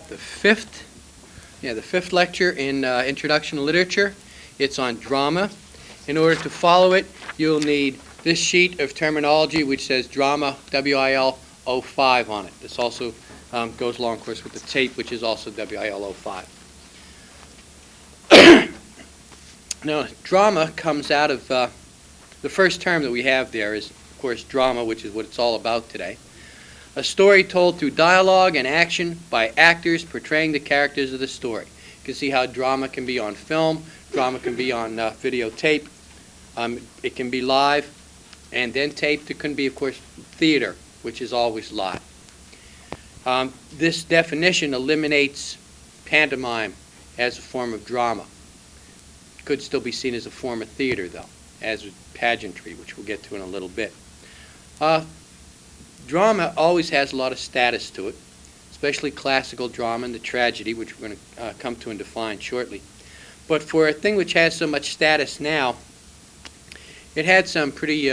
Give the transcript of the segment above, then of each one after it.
the fifth lecture in Introduction to Literature. It's on drama. In order to follow it, you'll need this sheet of terminology which says drama, WIL 05 on it. This also goes along, of course, with the tape, which is also WIL 05. Now, drama comes out of the first term that we have there is, of course, drama, which is what it's all about today. A story told through dialogue and action by actors portraying the characters of the story. You can see how drama can be on film, drama can be on videotape, it can be live, and then taped. It can be, of course, theater, which is always live. This definition eliminates pantomime as a form of drama. It could still be seen as a form of theater, though, as with pageantry, which we'll get to in a little bit. Drama always has a lot of status to it, especially classical drama and the tragedy, which we're going to come to and define shortly. But for a thing which has so much status now, it had some pretty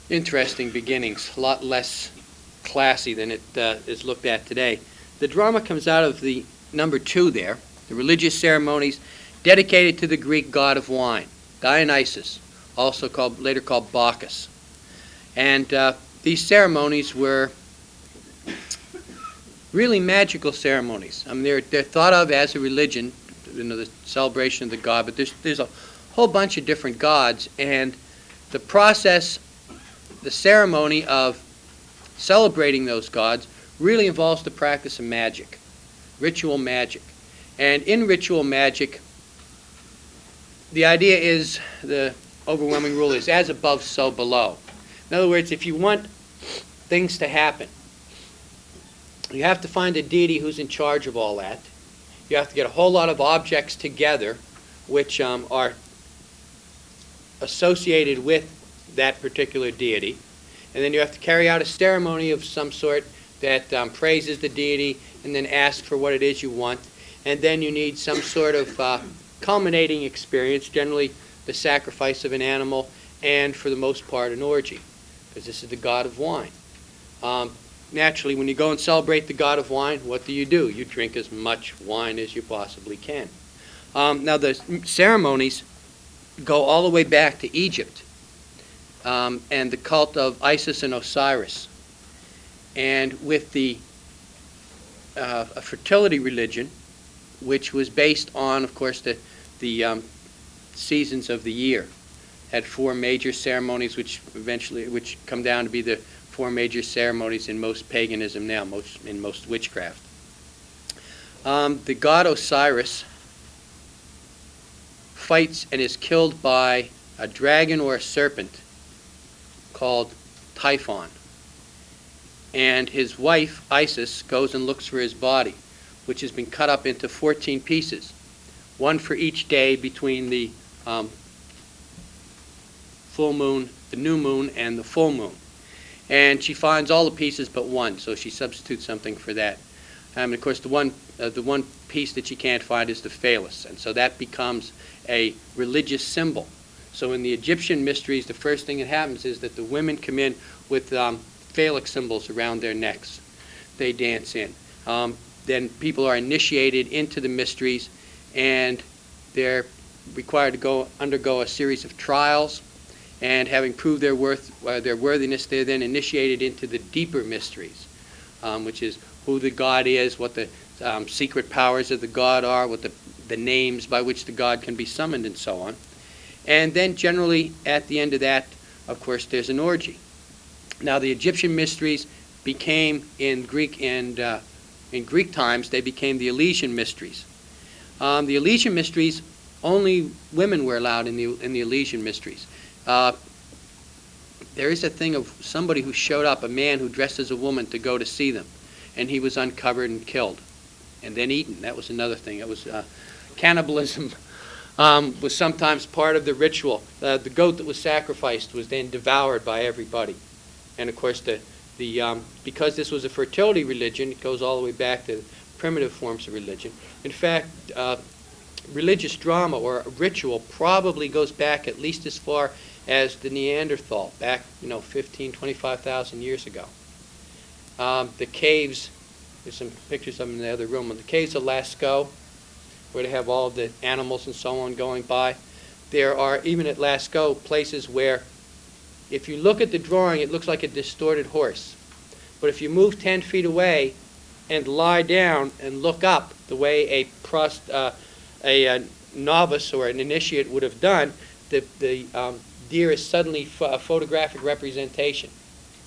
interesting beginnings, a lot less classy than it is looked at today. The drama comes out of the number 2 there, the religious ceremonies dedicated to the Greek god of wine, Dionysus, also later called Bacchus. And these ceremonies were really magical ceremonies. I mean, they're thought of as a religion, the celebration of the god, but there's a whole bunch of different gods, and the process, the ceremony of celebrating those gods really involves the practice of magic, ritual magic. And in ritual magic, the idea is, the overwhelming rule is, as above, so below. In other words, if you want things to happen, you have to find a deity who's in charge of all that. You have to get a whole lot of objects together which are associated with that particular deity. And then you have to carry out a ceremony of some sort that praises the deity and then asks for what it is you want. And then you need some sort of culminating experience, generally the sacrifice of an animal, and for the most part an orgy, because this is the god of wine. Naturally, when you go and celebrate the god of wine, what do? You drink as much wine as you possibly can. Now, the ceremonies go all the way back to Egypt and the cult of Isis and Osiris. And with a fertility religion, which was based on, of course, the seasons of the year. Had 4 major ceremonies, which come down to be the 4 major ceremonies in most paganism now, in most witchcraft. The god Osiris fights and is killed by a dragon or a serpent called Typhon. And his wife, Isis, goes and looks for his body, which has been cut up into 14 pieces, one for each day between the full moon, the new moon, and the full moon. And she finds all the pieces but one, so she substitutes something for that. And of course, the one piece that she can't find is the phallus, and so that becomes a religious symbol. So in the Egyptian mysteries, the first thing that happens is that the women come in with phallic symbols around their necks. They dance in. Then people are initiated into the mysteries, and they're required to undergo a series of trials, and having proved their worthiness, they're then initiated into the deeper mysteries, which is who the god is, what the secret powers of the god are, what the names by which the god can be summoned, and so on. And then generally at the end of that, of course, there's an orgy. Now, the Egyptian mysteries became, in Greek times, they became the Eleusinian mysteries. The Eleusinian mysteries, only women were allowed in the Eleusinian mysteries. There is a thing of somebody who showed up, a man who dressed as a woman to go to see them, and he was uncovered and killed, and then eaten. That was another thing. It was cannibalism. Was sometimes part of the ritual. The goat that was sacrificed was then devoured by everybody, and of course because this was a fertility religion, it goes all the way back to primitive forms of religion. In fact, religious drama or ritual probably goes back at least as far as the Neanderthal, back 15, 25,000 years ago. The caves, there's some pictures of them in the other room. The caves of Lascaux, where they have all the animals and so on going by. There are, even at Lascaux, places where if you look at the drawing, it looks like a distorted horse. But if you move 10 feet away and lie down and look up the way a novice or an initiate would have done, the deer is suddenly a photographic representation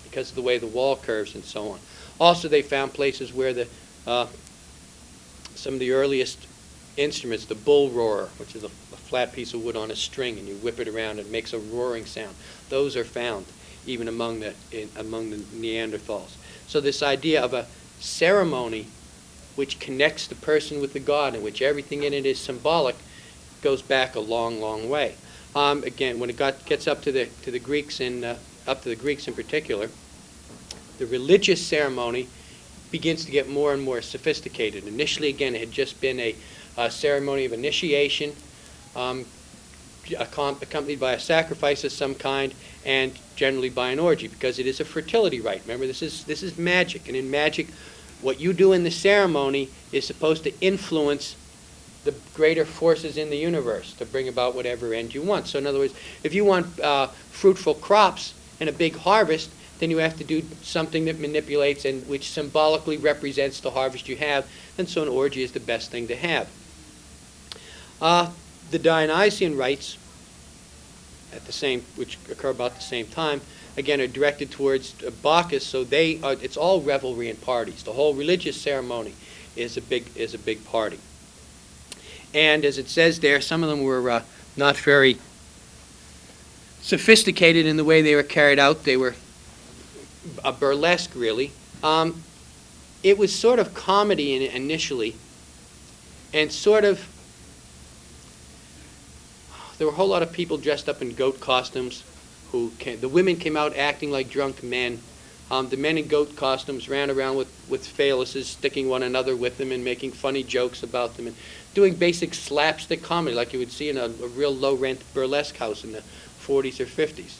because of the way the wall curves and so on. Also, they found places where some of the earliest instruments, the bull roarer, which is a flat piece of wood on a string, and you whip it around and it makes a roaring sound. Those are found even among the Neanderthals. So this idea of a ceremony which connects the person with the god, in which everything in it is symbolic, goes back a long, long way. Again, when it gets up to the Greeks in particular, the religious ceremony begins to get more and more sophisticated. Initially, again, it had just been a ceremony of initiation, accompanied by a sacrifice of some kind, and generally by an orgy, because it is a fertility rite. Remember, this is magic, and in magic, what you do in the ceremony is supposed to influence the greater forces in the universe to bring about whatever end you want. So in other words, if you want fruitful crops and a big harvest, then you have to do something that manipulates and which symbolically represents the harvest you have, and so an orgy is the best thing to have. The Dionysian rites, which occur about the same time, again are directed towards Bacchus, so it's all revelry and parties. The whole religious ceremony is a big party. And as it says there, some of them were not very sophisticated in the way they were carried out. They were burlesque, really. It was sort of comedy initially, and there were a whole lot of people dressed up in goat costumes. The women came out acting like drunk men. The men in goat costumes ran around with phalluses, sticking one another with them and making funny jokes about them, and doing basic slapstick comedy like you would see in a real low-rent burlesque house in the 40s or 50s.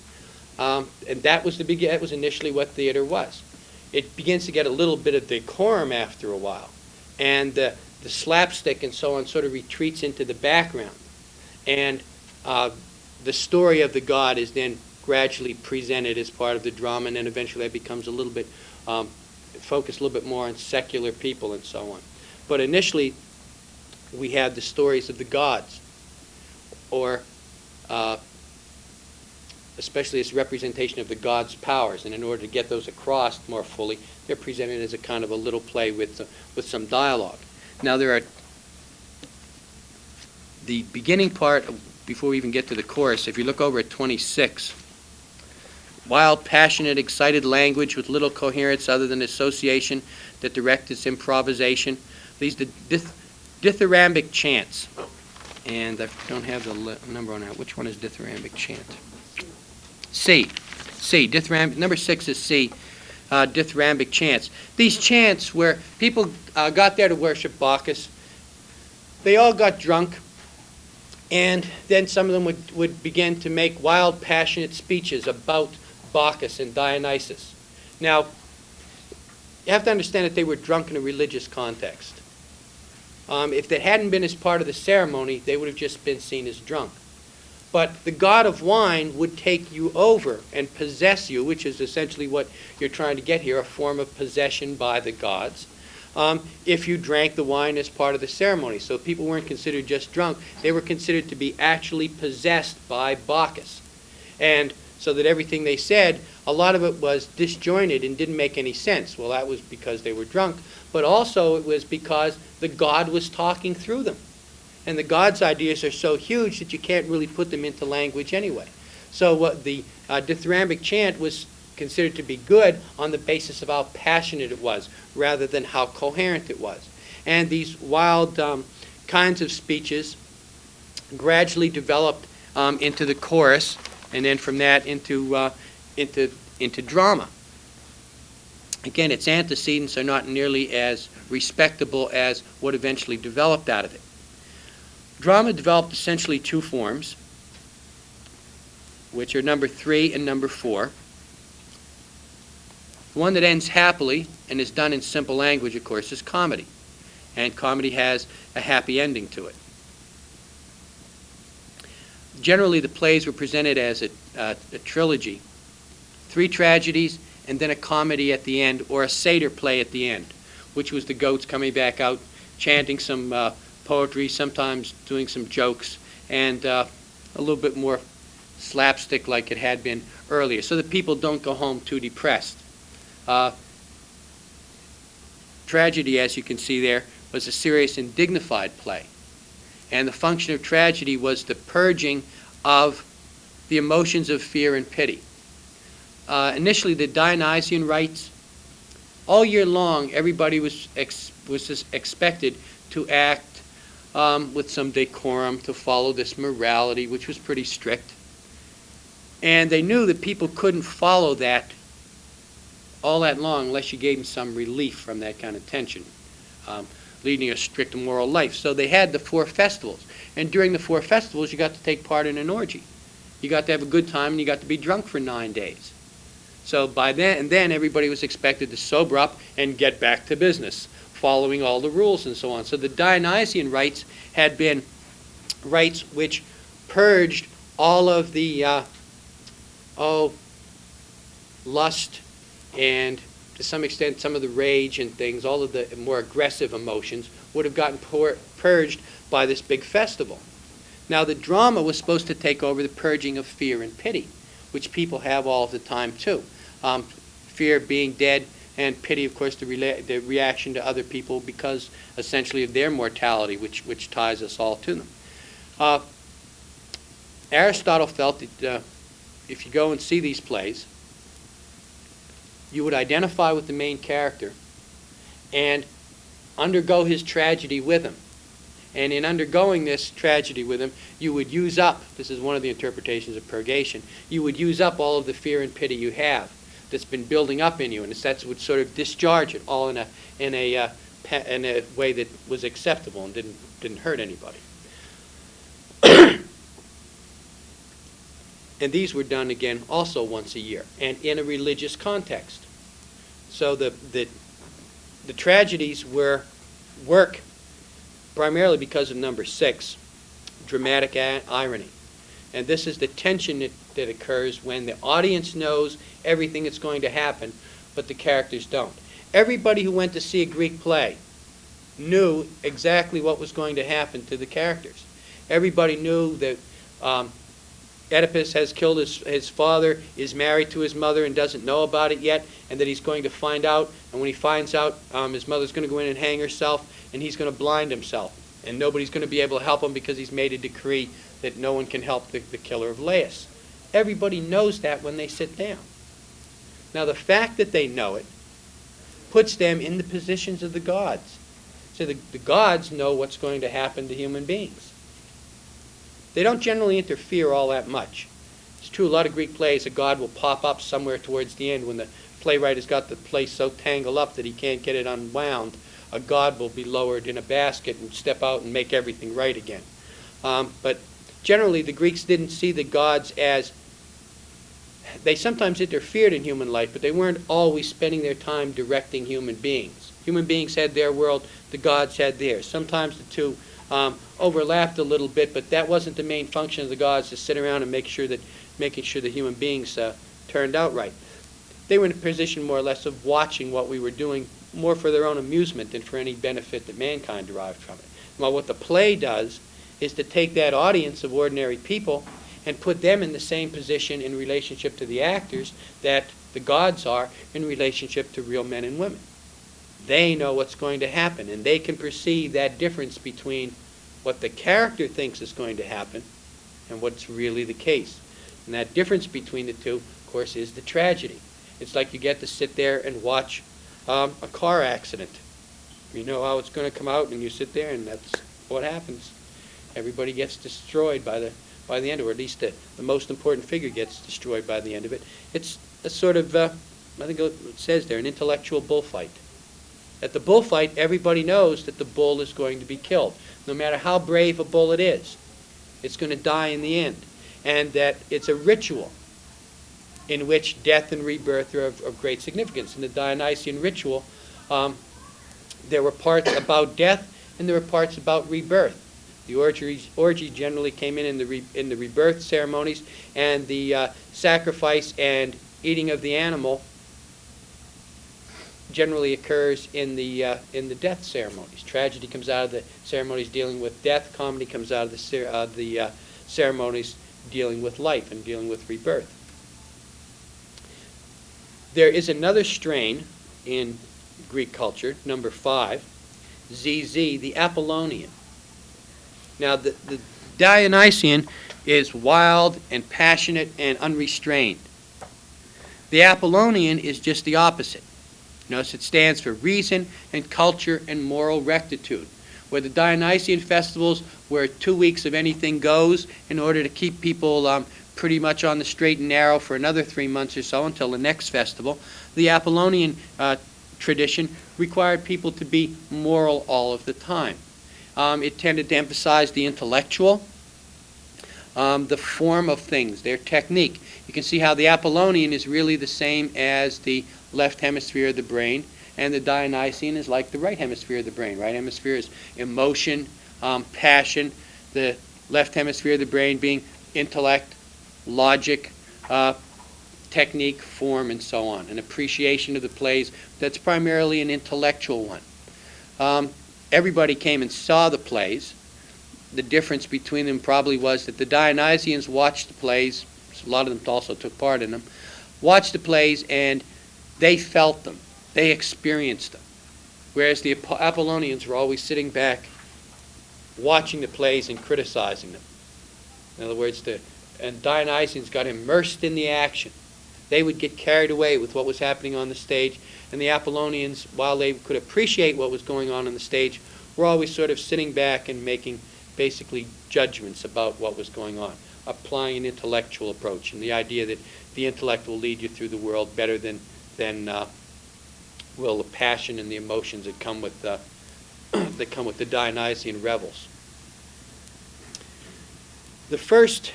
And that was initially what theater was. It begins to get a little bit of decorum after a while, and the slapstick and so on sort of retreats into the background, and the story of the god is then gradually presented as part of the drama, and then eventually that becomes a little bit focused a little bit more on secular people and so on. But initially, we had the stories of the gods, or especially as representation of the gods' powers, and in order to get those across more fully, they're presented as a kind of a little play with some dialogue. Now there are the beginning part, before we even get to the chorus. If you look over at 26, wild, passionate, excited language with little coherence other than association that directs its improvisation. These dithyrambic chants. And I don't have the number on that. Which one is dithyrambic chant? C. Dithyrambic. Number 6 is C. Dithyrambic chants. These chants where people got there to worship Bacchus, they all got drunk, and then some of them would begin to make wild, passionate speeches about Bacchus and Dionysus. Now, you have to understand that they were drunk in a religious context. If they hadn't been as part of the ceremony, they would have just been seen as drunk. But the god of wine would take you over and possess you, which is essentially what you're trying to get here, a form of possession by the gods, if you drank the wine as part of the ceremony. So people weren't considered just drunk. They were considered to be actually possessed by Bacchus. And so that everything they said, a lot of it was disjointed and didn't make any sense. Well, that was because they were drunk, but also it was because the god was talking through them. And the god's ideas are so huge that you can't really put them into language anyway. So what the dithyrambic chant was considered to be good on the basis of how passionate it was, rather than how coherent it was. And these wild kinds of speeches gradually developed into the chorus, and then from that into drama. Again, its antecedents are not nearly as respectable as what eventually developed out of it. Drama developed essentially two forms, which are number 3 and number 4. The one that ends happily and is done in simple language, of course, is comedy. And comedy has a happy ending to it. Generally, the plays were presented as a trilogy. 3 tragedies and then a comedy at the end, or a satyr play at the end, which was the goats coming back out, chanting some poetry, sometimes doing some jokes, and a little bit more slapstick like it had been earlier, so that people don't go home too depressed. Tragedy, as you can see there, was a serious and dignified play. And the function of tragedy was the purging of the emotions of fear and pity. Initially, the Dionysian rites, all year long, everybody was expected to act with some decorum, to follow this morality, which was pretty strict. And they knew that people couldn't follow that all that long unless you gave them some relief from that kind of tension, leading a strict moral life. So they had the 4 festivals. And during the 4 festivals, you got to take part in an orgy. You got to have a good time, and you got to be drunk for 9 days. So by then everybody was expected to sober up and get back to business, following all the rules and so on. So the Dionysian rites had been rites which purged all of the lust and, to some extent, some of the rage and things, all of the more aggressive emotions would have gotten purged by this big festival. Now, the drama was supposed to take over the purging of fear and pity, which people have all the time too. Fear being dead, and pity, of course, the reaction to other people because essentially of their mortality, which ties us all to them. Aristotle felt that if you go and see these plays, you would identify with the main character and undergo his tragedy with him. And in undergoing this tragedy with him, you would use up, this is one of the interpretations of purgation, you would use up all of the fear and pity you have that's been building up in you, and that would sort of discharge it all in a way that was acceptable and didn't hurt anybody. And these were done again also once a year, and in a religious context. So the tragedies were work primarily because of number 6, dramatic irony. And this is the tension that occurs when the audience knows everything that's going to happen, but the characters don't. Everybody who went to see a Greek play knew exactly what was going to happen to the characters. Everybody knew that Oedipus has killed his father, is married to his mother and doesn't know about it yet, and that he's going to find out. And when he finds out, his mother's going to go in and hang herself, and he's going to blind himself. And nobody's going to be able to help him because he's made a decree that no one can help the killer of Laius. Everybody knows that when they sit down. Now, the fact that they know it puts them in the positions of the gods. So the gods know what's going to happen to human beings. They don't generally interfere all that much. It's true, a lot of Greek plays, a god will pop up somewhere towards the end when the playwright has got the play so tangled up that he can't get it unwound. A god will be lowered in a basket and step out and make everything right again. But generally, the Greeks didn't see the gods as, they sometimes interfered in human life, but they weren't always spending their time directing human beings. Human beings had their world, the gods had theirs. Sometimes the two overlapped a little bit, but that wasn't the main function of the gods, to sit around and making sure that human beings turned out right. They were in a position more or less of watching what we were doing, more for their own amusement than for any benefit that mankind derived from it. Well, what the play does is to take that audience of ordinary people and put them in the same position in relationship to the actors that the gods are in relationship to real men and women. They know what's going to happen, and they can perceive that difference between what the character thinks is going to happen and what's really the case. And that difference between the two, of course, is the tragedy. It's like you get to sit there and watch a car accident. You know how it's going to come out, and you sit there, and that's what happens. Everybody gets destroyed by the end, or at least the most important figure gets destroyed by the end of it. It's a sort of, I think it says there, an intellectual bullfight. At the bullfight, everybody knows that the bull is going to be killed. No matter how brave a bull it is, it's going to die in the end. And that it's a ritual. in which death and rebirth are of great significance. In the Dionysian ritual, there were parts about death and there were parts about rebirth. The orgy generally came in the rebirth ceremonies, and the sacrifice and eating of the animal generally occurs in the death ceremonies. Tragedy comes out of the ceremonies dealing with death. Comedy comes out of the ceremonies dealing with life and dealing with rebirth. There is another strain in Greek culture, number 5, ZZ, the Apollonian. Now, the Dionysian is wild and passionate and unrestrained. The Apollonian is just the opposite. Notice it stands for reason and culture and moral rectitude. Where the Dionysian festivals were 2 weeks of anything goes in order to keep people pretty much on the straight and narrow for another 3 months or so until the next festival, the Apollonian tradition required people to be moral all of the time. It tended to emphasize the intellectual, the form of things, their technique. You can see how the Apollonian is really the same as the left hemisphere of the brain, and the Dionysian is like the right hemisphere of the brain. Right hemisphere is emotion, passion, the left hemisphere of the brain being intellect, logic, technique, form, and so on. An appreciation of the plays that's primarily an intellectual one. Everybody came and saw the plays. The difference between them probably was that the Dionysians watched the plays, a lot of them also took part in them, watched the plays and they felt them. They experienced them. Whereas the Apollonians were always sitting back, watching the plays and criticizing them. In other words, and Dionysians got immersed in the action. They would get carried away with what was happening on the stage, and the Apollonians, while they could appreciate what was going on the stage, were always sort of sitting back and making basically judgments about what was going on, applying an intellectual approach, and the idea that the intellect will lead you through the world better than will the passion and the emotions that come with the Dionysian revels. The first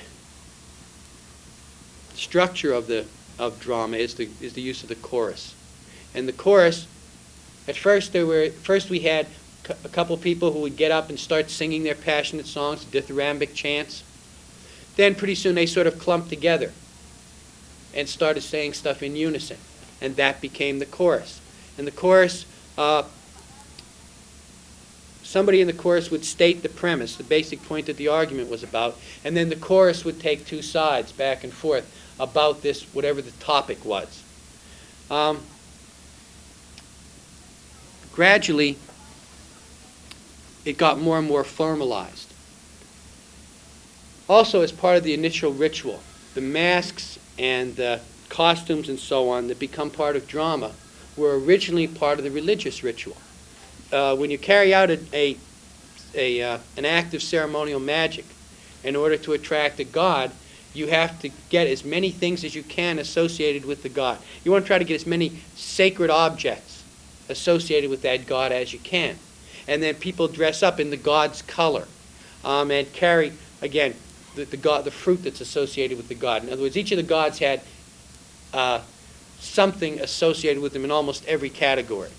structure of drama is the use of the chorus, and the chorus. At first we had a couple people who would get up and start singing their passionate songs, dithyrambic chants. Then pretty soon they sort of clumped together and started saying stuff in unison, and that became the chorus. And the chorus, somebody in the chorus would state the premise, the basic point that the argument was about, and then the chorus would take two sides back and forth about this, whatever the topic was. Gradually, it got more and more formalized. Also, as part of the initial ritual, the masks and the costumes and so on that become part of drama were originally part of the religious ritual. When you carry out an act of ceremonial magic, in order to attract a god, you have to get as many things as you can associated with the god. You want to try to get as many sacred objects associated with that god as you can. And then people dress up in the god's color and carry, again, the fruit that's associated with the god. In other words, each of the gods had something associated with them in almost every category.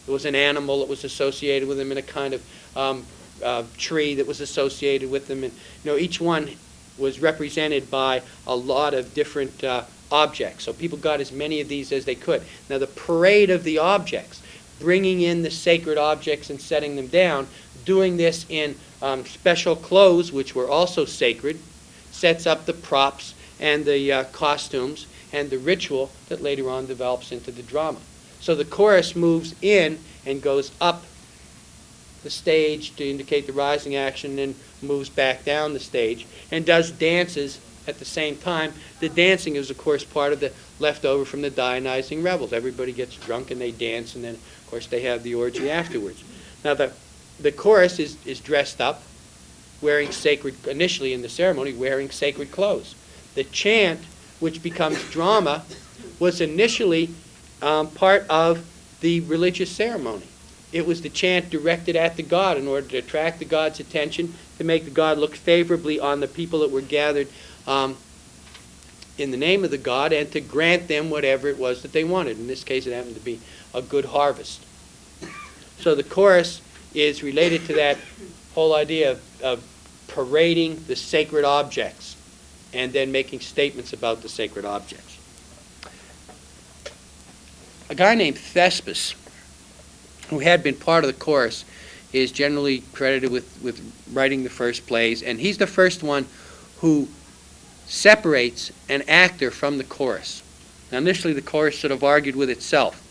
There was an animal that was associated with them, and a kind of tree that was associated with them, and each one was represented by a lot of different objects. So people got as many of these as they could. Now the parade of the objects, bringing in the sacred objects and setting them down, doing this in special clothes, which were also sacred, sets up the props and the costumes and the ritual that later on develops into the drama. So the chorus moves in and goes up the stage to indicate the rising action, and moves back down the stage and does dances at the same time. The dancing is, of course, part of the leftover from the Dionysian revels. Everybody gets drunk and they dance, and then, of course, they have the orgy afterwards. Now, the chorus is dressed up, wearing sacred, initially in the ceremony, wearing sacred clothes. The chant, which becomes drama, was initially part of the religious ceremony. It was the chant directed at the god in order to attract the god's attention, to make the god look favorably on the people that were gathered in the name of the god and to grant them whatever it was that they wanted. In this case, it happened to be a good harvest. So the chorus is related to that whole idea of parading the sacred objects and then making statements about the sacred objects. A guy named Thespis, who had been part of the chorus, is generally credited with writing the first plays, and he's the first one who separates an actor from the chorus. Now, initially, the chorus sort of argued with itself.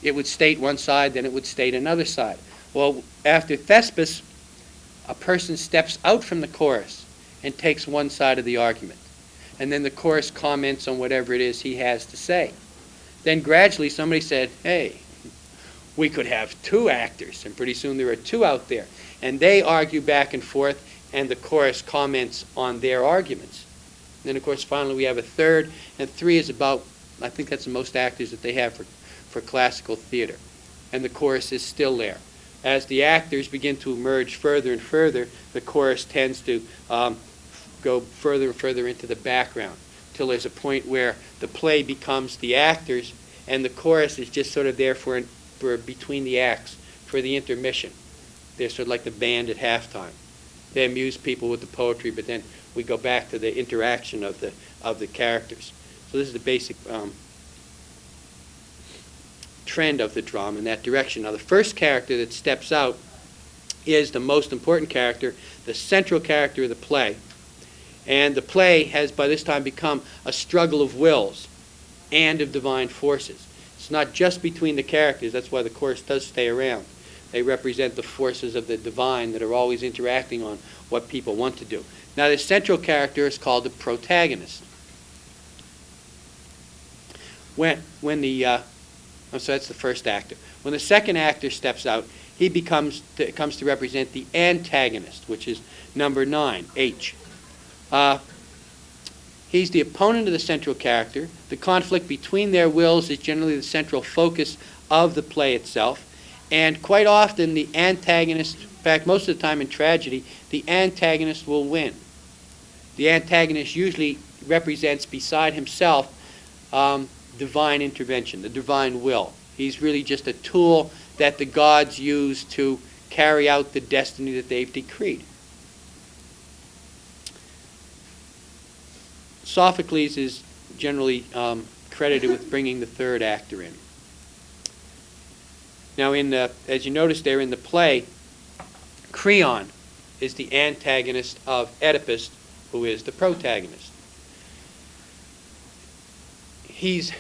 It would state one side, then it would state another side. Well, after Thespis, a person steps out from the chorus and takes one side of the argument. And then the chorus comments on whatever it is he has to say. Then gradually somebody said, hey, we could have two actors, and pretty soon there are two out there. And they argue back and forth, and the chorus comments on their arguments. Then, of course, finally we have a third, and three is about, I think that's the most actors that they have for classical theater. And the chorus is still there. As the actors begin to emerge further and further, the chorus tends to go further and further into the background, till there's a point where the play becomes the actors, and the chorus is just sort of there for between the acts, for the intermission. They're sort of like the band at halftime. They amuse people with the poetry, but then we go back to the interaction of the characters. So this is the basic trend of the drama in that direction. Now, the first character that steps out is the most important character, the central character of the play. And the play has by this time become a struggle of wills and of divine forces. It's not just between the characters. That's why the chorus does stay around. They represent the forces of the divine that are always interacting on what people want to do. Now, the central character is called the protagonist. So that's the first actor. When the second actor steps out, he comes to represent the antagonist, which is number 9, H. He's the opponent of the central character. The conflict between their wills is generally the central focus of the play itself. And quite often the antagonist, in fact most of the time in tragedy, the antagonist will win. The antagonist usually represents beside himself divine intervention, the divine will. He's really just a tool that the gods use to carry out the destiny that they've decreed. Sophocles is generally credited with bringing the third actor in. Now, as you notice there in the play, Creon is the antagonist of Oedipus, who is the protagonist. He's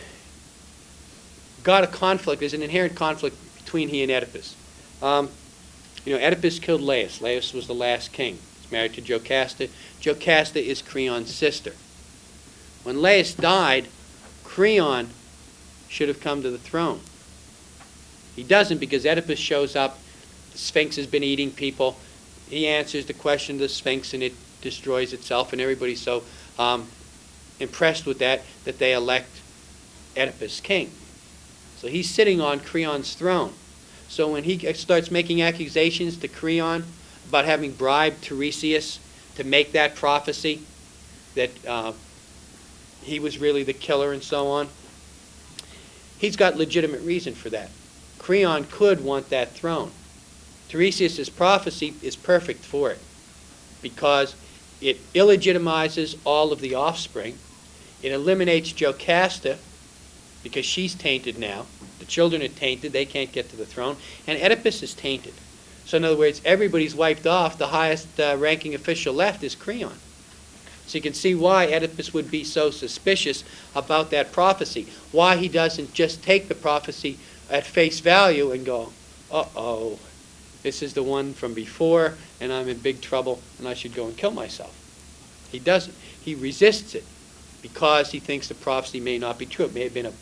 got a conflict. There's an inherent conflict between he and Oedipus. Oedipus killed Laius. Laius was the last king. He's married to Jocasta. Jocasta is Creon's sister. When Laius died, Creon should have come to the throne. He doesn't because Oedipus shows up. The Sphinx has been eating people. He answers the question of the Sphinx and it destroys itself, and everybody's so impressed with that they elect Oedipus king. So he's sitting on Creon's throne. So when he starts making accusations to Creon about having bribed Tiresias to make that prophecy, that he was really the killer and so on, he's got legitimate reason for that. Creon could want that throne. Tiresias' prophecy is perfect for it because it illegitimizes all of the offspring. It eliminates Jocasta because she's tainted now. The children are tainted. They can't get to the throne. And Oedipus is tainted. So in other words, everybody's wiped off. The highest ranking official left is Creon. So you can see why Oedipus would be so suspicious about that prophecy. Why he doesn't just take the prophecy at face value and go, uh-oh, this is the one from before, and I'm in big trouble, and I should go and kill myself. He doesn't. He resists it because he thinks the prophecy may not be true. It may have been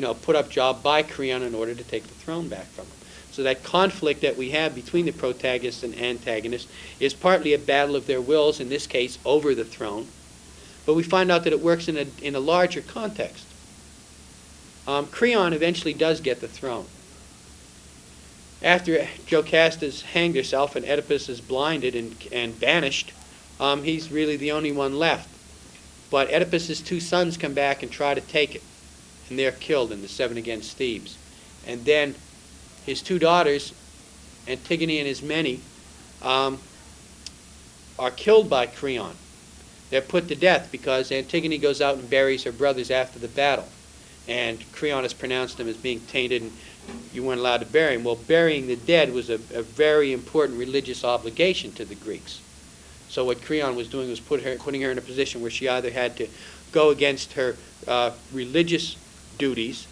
a put-up job by Creon in order to take the throne back from him. So that conflict that we have between the protagonist and antagonist is partly a battle of their wills, in this case, over the throne. But we find out that it works in a larger context. Creon eventually does get the throne. After Jocasta's hanged herself and Oedipus is blinded and banished, he's really the only one left. But Oedipus's two sons come back and try to take it, and they're killed in the 7 against Thebes. And then his two daughters, Antigone and Ismene, are killed by Creon. They're put to death because Antigone goes out and buries her brothers after the battle. And Creon has pronounced them as being tainted, and you weren't allowed to bury them. Well, burying the dead was a very important religious obligation to the Greeks. So what Creon was doing was putting her in a position where she either had to go against her religious duties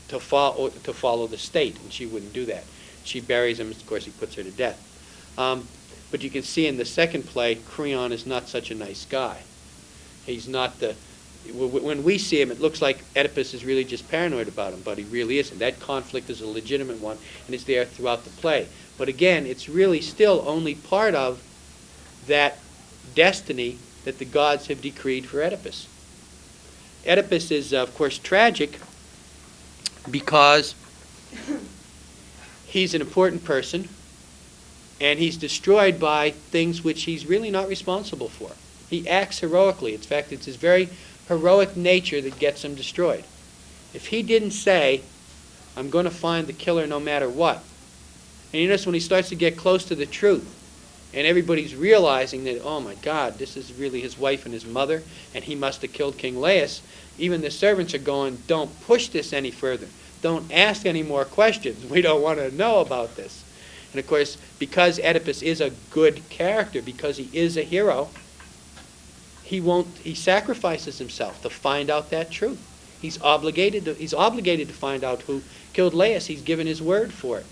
to follow the state, and she wouldn't do that. She buries him, of course he puts her to death. But you can see in the second play, Creon is not such a nice guy. He's not the... When we see him, it looks like Oedipus is really just paranoid about him, but he really isn't. That conflict is a legitimate one, and it's there throughout the play. But again, it's really still only part of that destiny that the gods have decreed for Oedipus. Oedipus is, of course, tragic because he's an important person, and he's destroyed by things which he's really not responsible for. He acts heroically. In fact, it's his very heroic nature that gets him destroyed. If he didn't say, I'm going to find the killer no matter what, and you notice when he starts to get close to the truth, and everybody's realizing that, oh my God, this is really his wife and his mother, and he must have killed King Laius, even the servants are going, don't push this any further. Don't ask any more questions. We don't want to know about this. And of course, because Oedipus is a good character, because he is a hero, he sacrifices himself to find out that truth. He's obligated to find out who killed Laius. He's given his word for it.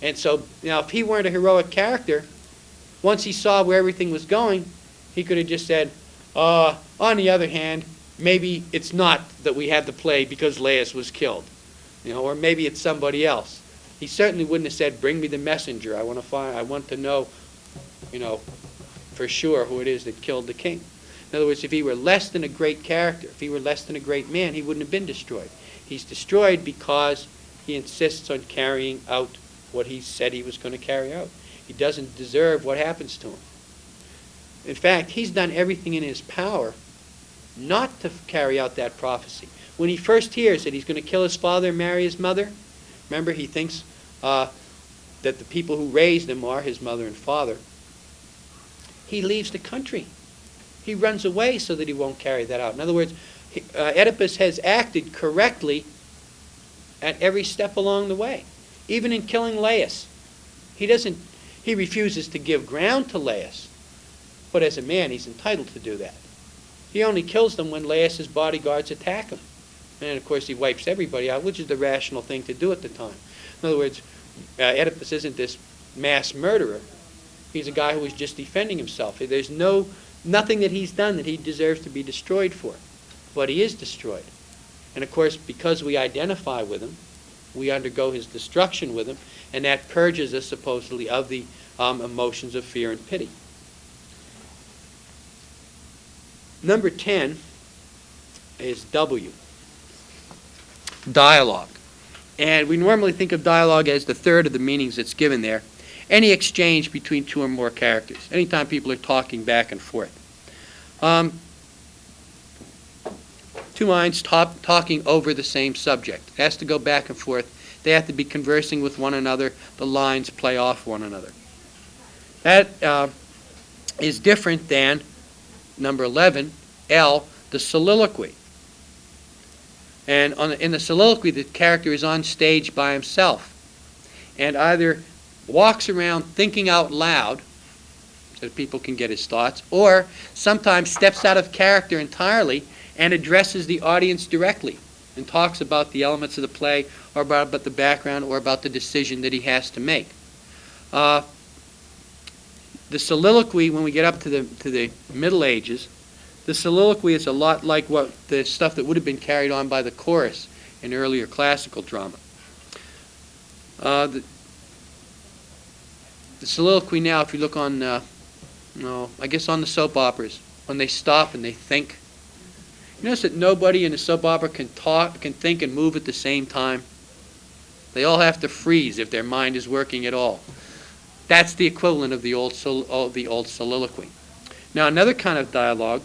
And so, now, if he weren't a heroic character, once he saw where everything was going, he could have just said, on the other hand, maybe it's not that we had the play because Laius was killed, or maybe it's somebody else. He certainly wouldn't have said, bring me the messenger. I want to know, for sure who it is that killed the king. In other words, if he were less than a great character, if he were less than a great man, he wouldn't have been destroyed. He's destroyed because he insists on carrying out what he said he was going to carry out. He doesn't deserve what happens to him. In fact, he's done everything in his power not to carry out that prophecy. When he first hears that he's going to kill his father and marry his mother, remember, he thinks that the people who raised him are his mother and father. He leaves the country. He runs away so that he won't carry that out. In other words, Oedipus has acted correctly at every step along the way. Even in killing Laius. He refuses to give ground to Laius. But as a man, he's entitled to do that. He only kills them when Laius's bodyguards attack him. And of course he wipes everybody out, which is the rational thing to do at the time. In other words, Oedipus isn't this mass murderer. He's a guy who is just defending himself. There's nothing that he's done that he deserves to be destroyed for. But he is destroyed. And of course, because we identify with him, we undergo his destruction with him, and that purges us supposedly of the emotions of fear and pity. Number 10 is W. Dialogue. And we normally think of dialogue as the third of the meanings that's given there. Any exchange between two or more characters. Anytime people are talking back and forth. Two minds talking over the same subject. It has to go back and forth. They have to be conversing with one another. The lines play off one another. That is different than number 11, L, the soliloquy. And in the soliloquy, the character is on stage by himself and either walks around thinking out loud so that people can get his thoughts, or sometimes steps out of character entirely and addresses the audience directly and talks about the elements of the play or about the background or about the decision that he has to make. The soliloquy, when we get up to the Middle Ages, the soliloquy is a lot like the stuff that would have been carried on by the chorus in earlier classical drama. The soliloquy now, if you look on, I guess on the soap operas, when they stop and they think, you notice that nobody in a soap opera can think and move at the same time. They all have to freeze if their mind is working at all. That's the equivalent of the old soliloquy. Now, another kind of dialogue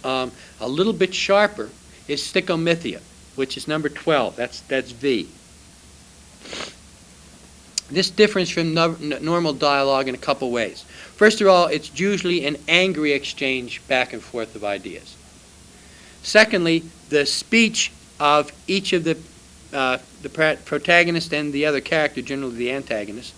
a little bit sharper is Sticomythia, which is number 12. That's V. This differs from normal dialogue in a couple ways. First of all, it's usually an angry exchange back and forth of ideas. Secondly, the speech of each of the protagonist and the other character, generally the antagonist,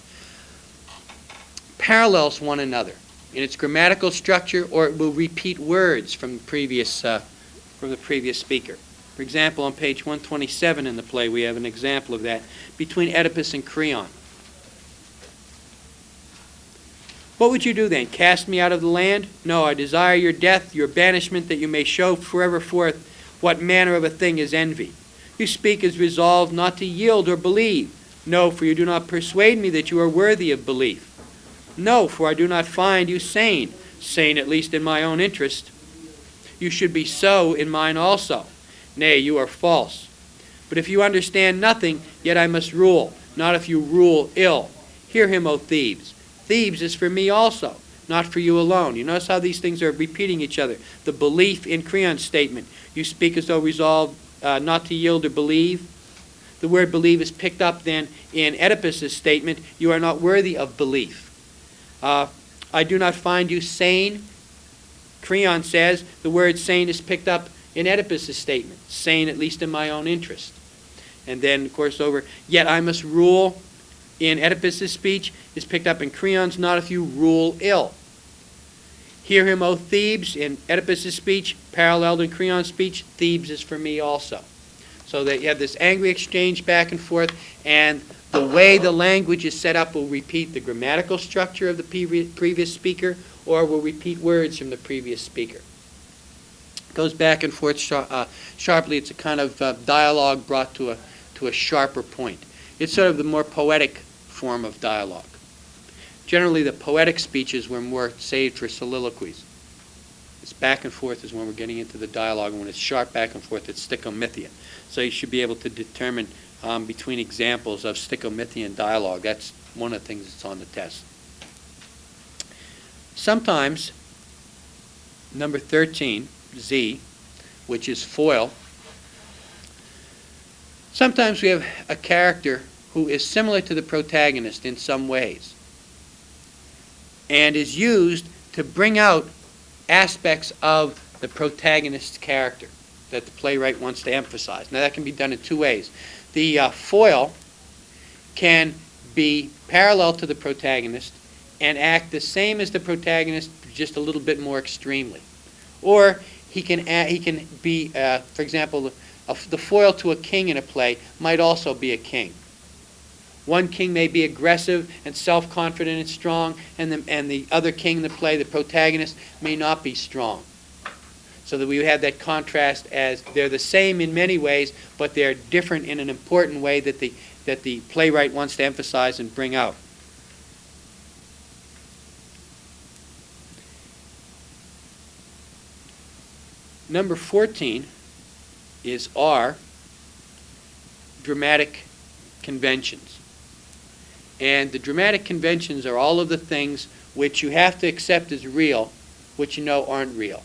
parallels one another in its grammatical structure, or it will repeat words from the previous speaker. For example, on page 127 in the play, we have an example of that between Oedipus and Creon. What would you do then? Cast me out of the land? No, I desire your death, your banishment, that you may show forever forth what manner of a thing is envy. You speak as resolved not to yield or believe. No, for you do not persuade me that you are worthy of belief. No, for I do not find you sane, sane at least in my own interest. You should be so in mine also. Nay, you are false. But if you understand nothing, yet I must rule, not if you rule ill. Hear him, O Thebes. Thebes is for me also, not for you alone. You notice how these things are repeating each other. The belief in Creon's statement. You speak as though resolved not to yield or believe. The word believe is picked up then in Oedipus's statement. You are not worthy of belief. I do not find you sane. Creon says the word sane is picked up in Oedipus's statement. Sane at least in my own interest. And then, of course, over, yet I must rule in Oedipus's speech is picked up in Creon's, not if you rule ill. Hear him, O Thebes, in Oedipus's speech, paralleled in Creon's speech, Thebes is for me also. So that you have this angry exchange back and forth, and the way the language is set up will repeat the grammatical structure of the previous speaker, or will repeat words from the previous speaker. It goes back and forth sharply. It's a kind of dialogue brought to a sharper point. It's sort of the more poetic form of dialogue. Generally, the poetic speeches were more saved for soliloquies. This back and forth is when we're getting into the dialogue, and when it's sharp back and forth, it's Sticomythia. So you should be able to determine between examples of Sticomythian dialogue. That's one of the things that's on the test. Sometimes, number 13, Z, which is foil, sometimes we have a character who is similar to the protagonist in some ways and is used to bring out aspects of the protagonist's character that the playwright wants to emphasize. Now that can be done in two ways. The foil can be parallel to the protagonist and act the same as the protagonist, just a little bit more extremely. Or he can be, for example, the foil to a king in a play might also be a king. One king may be aggressive and self-confident and strong, and the other king in the play, the protagonist, may not be strong. So that we have that contrast as they're the same in many ways, but they're different in an important way that the playwright wants to emphasize and bring out. Number 14 is R, dramatic conventions. And the dramatic conventions are all of the things which you have to accept as real, which you know aren't real.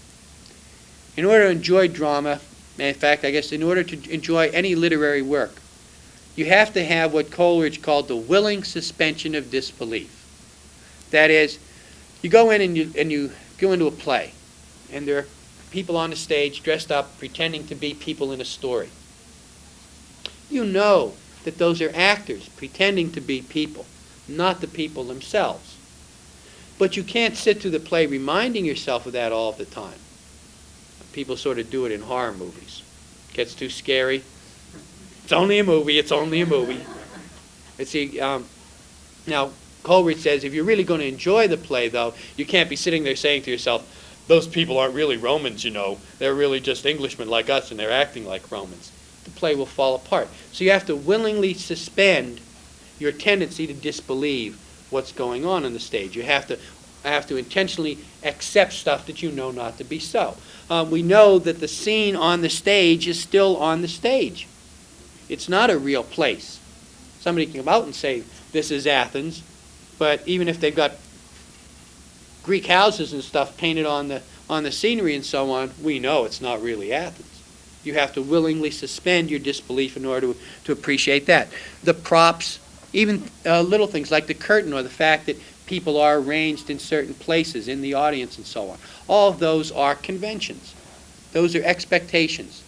In order to enjoy drama, in fact, I guess in order to enjoy any literary work, you have to have what Coleridge called the willing suspension of disbelief. That is, you go in and you go into a play, and there are people on the stage dressed up pretending to be people in a story. You know that those are actors pretending to be people, not the people themselves. But you can't sit through the play reminding yourself of that all the time. People sort of do it in horror movies. Gets too scary. It's only a movie, it's only a movie. Now, Coleridge says if you're really going to enjoy the play, though, you can't be sitting there saying to yourself, those people aren't really Romans, you know. They're really just Englishmen like us, and they're acting like Romans. The play will fall apart. So you have to willingly suspend your tendency to disbelieve what's going on the stage. You have to intentionally accept stuff that you know not to be so. We know that the scene on the stage is still on the stage. It's not a real place. Somebody can come out and say, this is Athens, but even if they've got Greek houses and stuff painted on on the scenery and so on, we know it's not really Athens. You have to willingly suspend your disbelief in order to appreciate that. The props, even little things like the curtain or the fact that people are arranged in certain places in the audience and so on. All of those are conventions. Those are expectations.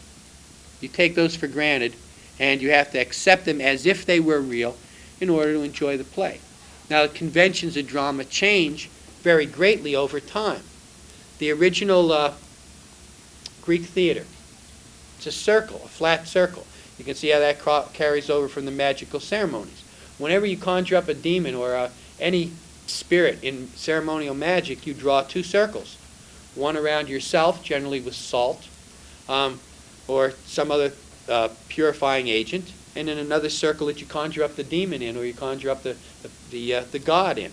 You take those for granted, and you have to accept them as if they were real in order to enjoy the play. Now, the conventions of drama change very greatly over time. The original Greek theater, it's a circle, a flat circle. You can see how that carries over from the magical ceremonies. Whenever you conjure up a demon or any spirit in ceremonial magic, you draw two circles. One around yourself, generally with salt, or some other purifying agent, and then another circle that you conjure up the demon in, or you conjure up the god in.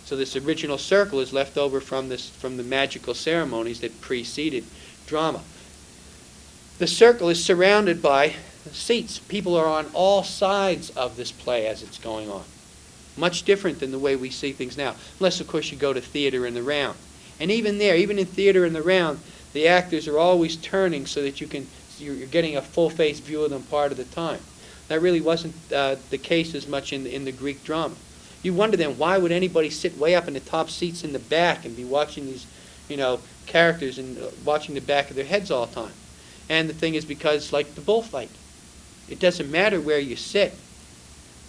So this original circle is left over from the magical ceremonies that preceded drama. The circle is surrounded by seats. People are on all sides of this play as it's going on. Much different than the way we see things now, unless of course you go to theater in the round. And even there, even in theater in the round, the actors are always turning so that you're getting a full-face view of them part of the time. That really wasn't the case as much in the Greek drama. You wonder then, why would anybody sit way up in the top seats in the back and be watching these, characters and watching the back of their heads all the time? And the thing is, because like the bullfight, it doesn't matter where you sit.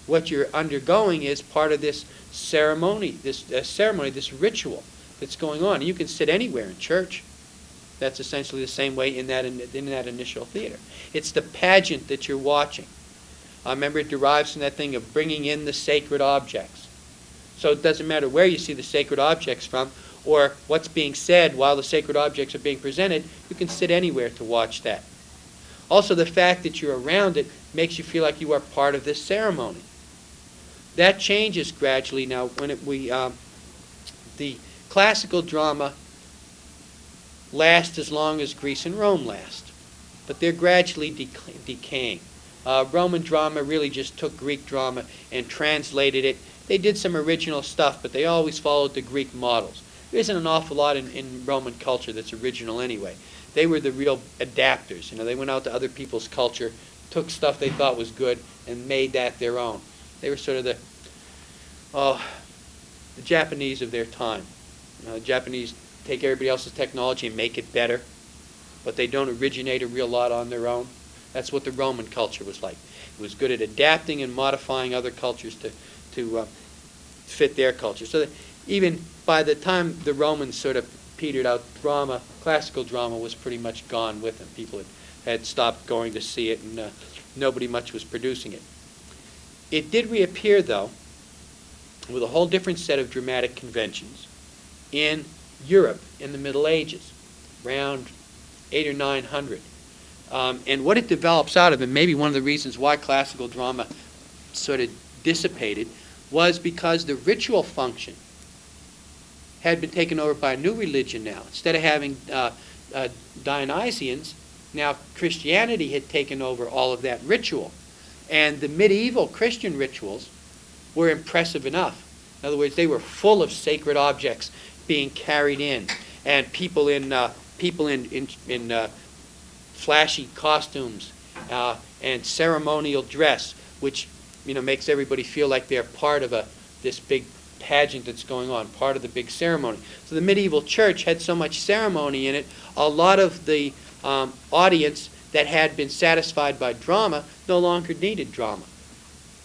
What you're undergoing is part of this ceremony, this ritual that's going on. You can sit anywhere in church. That's essentially the same way in that initial theater. It's the pageant that you're watching. Remember, it derives from that thing of bringing in the sacred objects. So it doesn't matter where you see the sacred objects from or what's being said while the sacred objects are being presented. You can sit anywhere to watch that. Also, the fact that you're around it makes you feel like you are part of this ceremony. That changes gradually now when the classical drama lasts as long as Greece and Rome last, but they're gradually decaying. Roman drama really just took Greek drama and translated it. They did some original stuff, but they always followed the Greek models. There isn't an awful lot in Roman culture that's original anyway. They were the real adapters. They went out to other people's culture, took stuff they thought was good, and made that their own. They were sort of the Japanese of their time. The Japanese take everybody else's technology and make it better, but they don't originate a real lot on their own. That's what the Roman culture was like. It was good at adapting and modifying other cultures to fit their culture. So that even by the time the Romans sort of petered out, classical drama was pretty much gone with them. People had stopped going to see it, and nobody much was producing it. It did reappear, though, with a whole different set of dramatic conventions in Europe in the Middle Ages, around 800 or 900. And what it develops out of, and maybe one of the reasons why classical drama sort of dissipated, was because the ritual function had been taken over by a new religion now. Instead of having Dionysians, now Christianity had taken over all of that ritual. And the medieval Christian rituals were impressive enough. In other words, they were full of sacred objects being carried in, and people in flashy costumes and ceremonial dress, which makes everybody feel like they're part of this big pageant that's going on, part of the big ceremony. So the medieval church had so much ceremony in it, a lot of the audience that had been satisfied by drama no longer needed drama.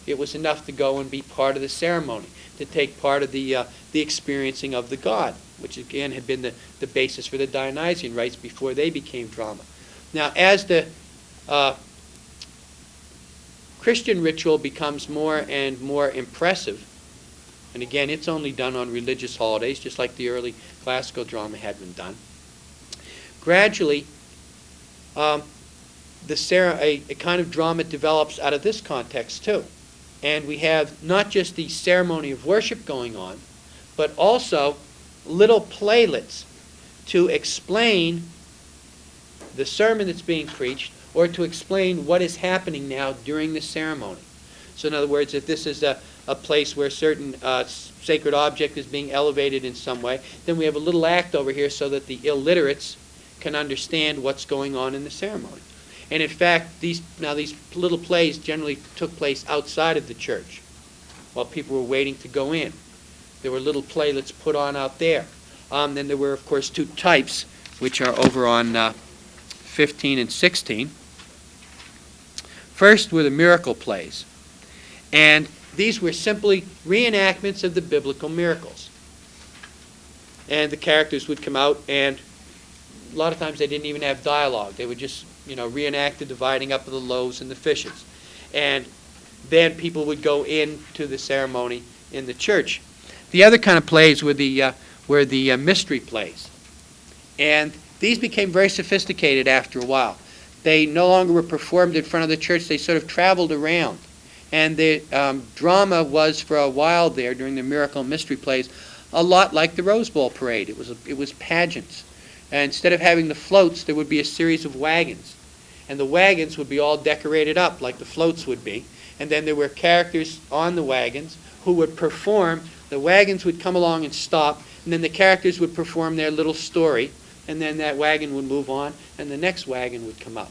It was enough to go and be part of the ceremony, to take part of the experiencing of the god, which again had been the basis for the Dionysian rites before they became drama. Now, as the Christian ritual becomes more and more impressive, and again, it's only done on religious holidays, just like the early classical drama had been done, gradually a kind of drama develops out of this context too. And we have not just the ceremony of worship going on, but also little playlets to explain the sermon that's being preached or to explain what is happening now during the ceremony. So in other words, if this is a place where a certain sacred object is being elevated in some way, then we have a little act over here so that the illiterates can understand what's going on in the ceremony. And in fact, these little plays generally took place outside of the church while people were waiting to go in. There were little playlets put on out there. Then there were, of course, two types, which are over on 15 and 16. First were the miracle plays. And these were simply reenactments of the biblical miracles. And the characters would come out, and a lot of times they didn't even have dialogue. They would just, reenact the dividing up of the loaves and the fishes. And then people would go into the ceremony in the church. The other kind of plays were the mystery plays. And these became very sophisticated after a while. They no longer were performed in front of the church. They sort of traveled around. And the drama was, for a while there, during the miracle and mystery plays, a lot like the Rose Bowl parade. It was pageants. And instead of having the floats, there would be a series of wagons. And the wagons would be all decorated up like the floats would be. And then there were characters on the wagons who would perform. The wagons would come along and stop, and then the characters would perform their little story, and then that wagon would move on, and the next wagon would come up.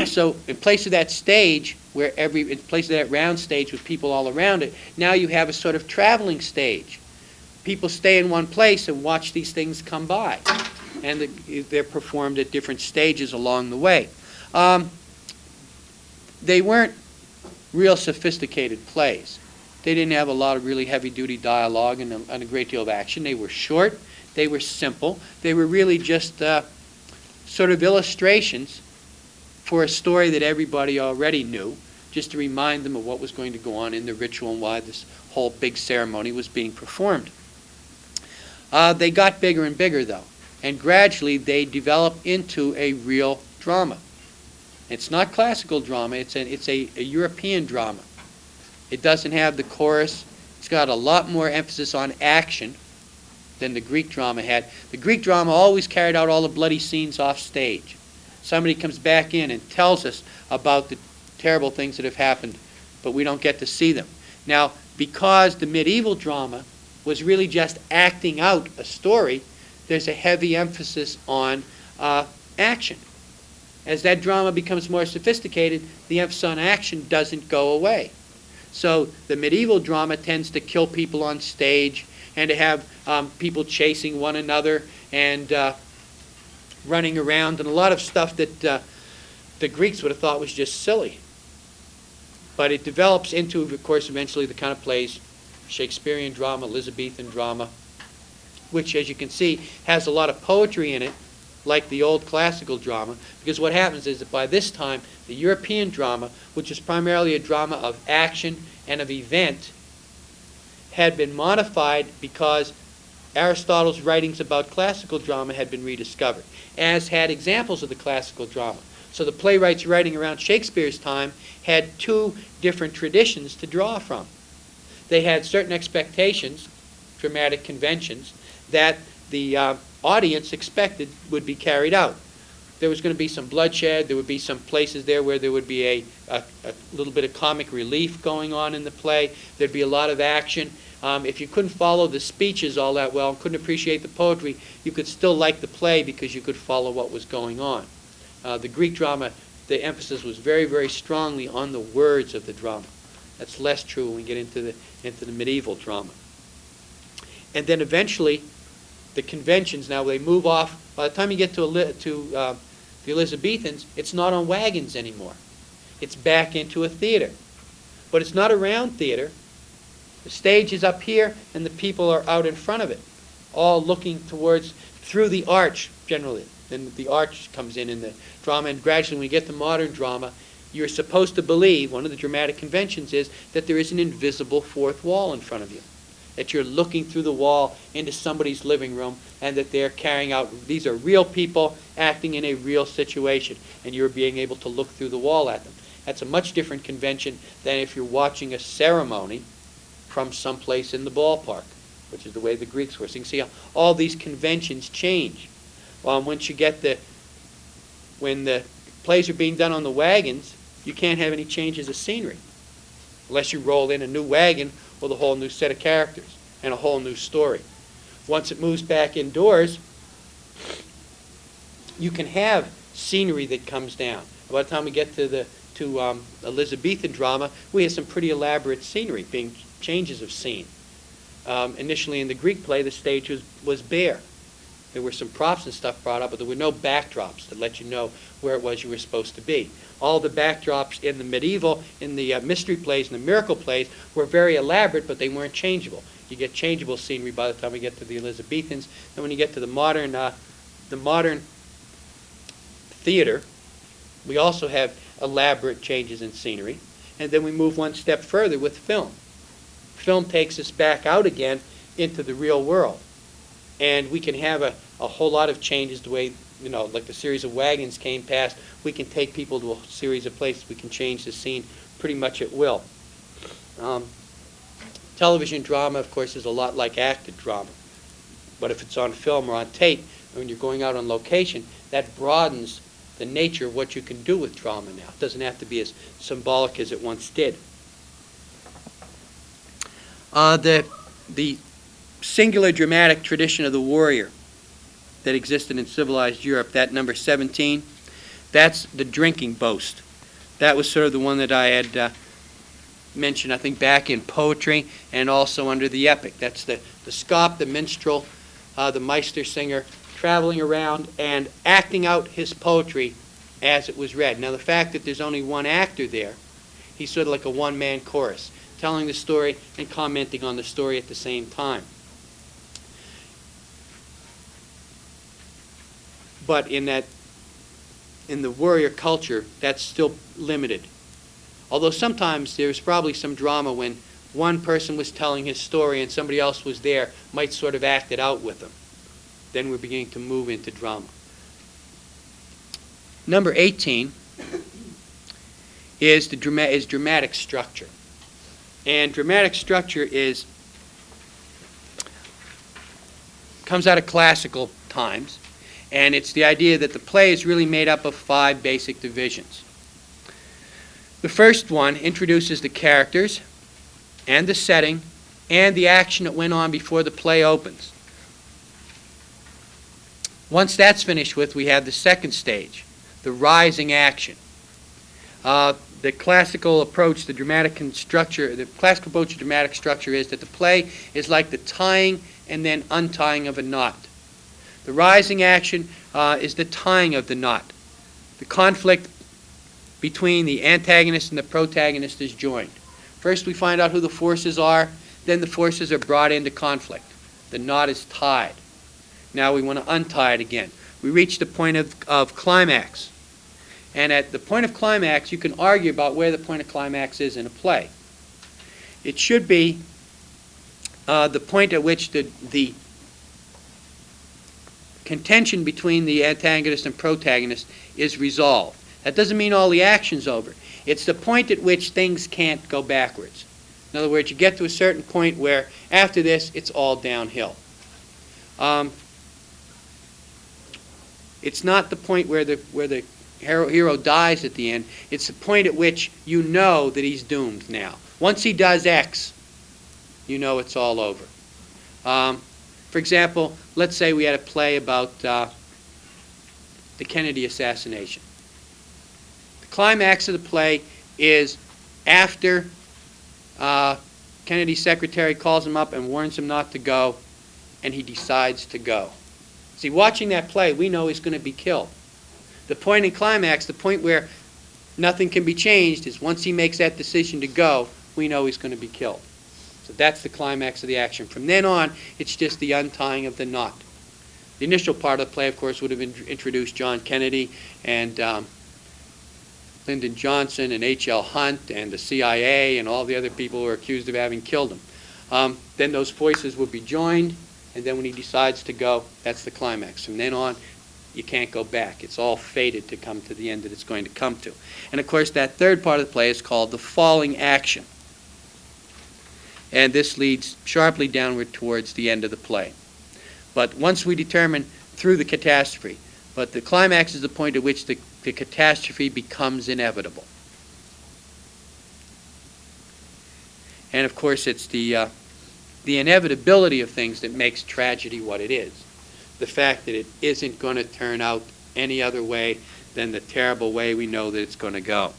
So in place of that stage, in place of that round stage with people all around it, now you have a sort of traveling stage. People stay in one place and watch these things come by, and they're performed at different stages along the way. They weren't real sophisticated plays. They didn't have a lot of really heavy-duty dialogue and a great deal of action. They were short. They were simple. They were really just sort of illustrations for a story that everybody already knew, just to remind them of what was going to go on in the ritual and why this whole big ceremony was being performed. They got bigger and bigger, though, and gradually they developed into a real drama. It's not classical drama. It's a European drama. It doesn't have the chorus. It's got a lot more emphasis on action than the Greek drama had. The Greek drama always carried out all the bloody scenes off stage. Somebody comes back in and tells us about the terrible things that have happened, but we don't get to see them. Now, because the medieval drama was really just acting out a story, there's a heavy emphasis on action. As that drama becomes more sophisticated, the emphasis on action doesn't go away. So the medieval drama tends to kill people on stage and to have people chasing one another and running around, and a lot of stuff that the Greeks would have thought was just silly. But it develops into, of course, eventually the kind of plays, Shakespearean drama, Elizabethan drama, which, as you can see, has a lot of poetry in it, like the old classical drama, because what happens is that by this time, the European drama, which is primarily a drama of action and of event, had been modified because Aristotle's writings about classical drama had been rediscovered, as had examples of the classical drama. So the playwrights writing around Shakespeare's time had two different traditions to draw from. They had certain expectations, dramatic conventions, that the audience expected would be carried out. There was going to be some bloodshed. There would be some places there where there would be a little bit of comic relief going on in the play. There'd be a lot of action. If you couldn't follow the speeches all that well, couldn't appreciate the poetry, you could still like the play because you could follow what was going on. The Greek drama, the emphasis was very, very strongly on the words of the drama. That's less true when we get into the medieval drama. And then eventually, the conventions, now they move off. By the time you get to the Elizabethans, it's not on wagons anymore. It's back into a theater. But it's not a round theater. The stage is up here, and the people are out in front of it, all looking through the arch, generally. Then the arch comes in the drama, and gradually when we get to modern drama, you're supposed to believe, one of the dramatic conventions is, that there is an invisible fourth wall in front of you. That you're looking through the wall into somebody's living room, and that they're carrying out, these are real people acting in a real situation, and you're being able to look through the wall at them. That's a much different convention than if you're watching a ceremony from someplace in the ballpark, which is the way the Greeks were. So you can see how all these conventions change. Once you get when the plays are being done on the wagons, you can't have any changes of scenery unless you roll in a new wagon with a whole new set of characters and a whole new story. Once it moves back indoors, you can have scenery that comes down. By the time we get to Elizabethan drama, we have some pretty elaborate scenery, being changes of scene. Initially in the Greek play, the stage was bare. There were some props and stuff brought up, but there were no backdrops that let you know where it was you were supposed to be. All the backdrops in the medieval, in the mystery plays and the miracle plays were very elaborate, but they weren't changeable. You get changeable scenery by the time we get to the Elizabethans. And when you get to the modern theater, we also have elaborate changes in scenery. And then we move one step further with film. Film takes us back out again into the real world. And we can have a whole lot of changes the way, like the series of wagons came past. We can take people to a series of places. We can change the scene pretty much at will. Television drama, of course, is a lot like acted drama. But if it's on film or on tape, when you're going out on location, that broadens the nature of what you can do with drama now. It doesn't have to be as symbolic as it once did. The singular dramatic tradition of the warrior that existed in civilized Europe, that number 17, that's the drinking boast. That was sort of the one that I had mentioned, I think, back in poetry and also under the epic. That's the scop, the minstrel, the Meister singer, traveling around and acting out his poetry as it was read. Now, the fact that there's only one actor there, he's sort of like a one-man chorus, telling the story and commenting on the story at the same time. But in the warrior culture, that's still limited. Although sometimes there's probably some drama when one person was telling his story and somebody else was there, might sort of act it out with them. Then we're beginning to move into drama. Number 18 is dramatic structure. And dramatic structure comes out of classical times. And it's the idea that the play is really made up of 5 basic divisions. The first one introduces the characters and the setting and the action that went on before the play opens. Once that's finished with, we have the second stage, the rising action. The classical approach to dramatic structure is that the play is like the tying and then untying of a knot. The rising action is the tying of the knot. The conflict between the antagonist and the protagonist is joined. First we find out who the forces are, then the forces are brought into conflict. The knot is tied. Now we want to untie it again. We reach the point of climax. And at the point of climax, you can argue about where the point of climax is in a play. It should be the point at which the contention between the antagonist and protagonist is resolved. That doesn't mean all the action's over. It's the point at which things can't go backwards. In other words, you get to a certain point where after this, it's all downhill. It's not the point where the hero dies at the end. It's the point at which you know that he's doomed now. Once he does X, you know it's all over. For example, let's say we had a play about the Kennedy assassination. The climax of the play is after Kennedy's secretary calls him up and warns him not to go, and he decides to go. See, watching that play, we know he's going to be killed. The point in climax, the point where nothing can be changed, is once he makes that decision to go, we know he's going to be killed. So that's the climax of the action. From then on, it's just the untying of the knot. The initial part of the play, of course, would have introduced John Kennedy and Lyndon Johnson and H.L. Hunt and the CIA and all the other people who are accused of having killed him. Then those voices would be joined, and then when he decides to go, that's the climax. From then on, you can't go back. It's all fated to come to the end that it's going to come to. And of course, that third part of the play is called the falling action. And this leads sharply downward towards the end of the play. But once we determine through the catastrophe, but the climax is the point at which the the catastrophe becomes inevitable. And of course, it's the inevitability of things that makes tragedy what it is. The fact that it isn't going to turn out any other way than the terrible way we know that it's going to go.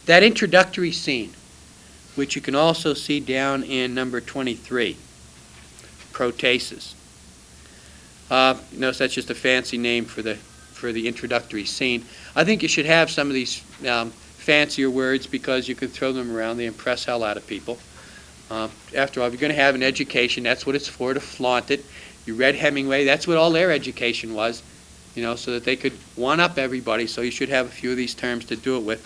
That introductory scene, which you can also see down in number 23, protasis. Notice that's just a fancy name for the introductory scene. I think you should have some of these fancier words because you can throw them around. They impress hell out of people. After all, if you're going to have an education, that's what it's for, to flaunt it. You read Hemingway, that's what all their education was, so that they could one-up everybody. So you should have a few of these terms to do it with.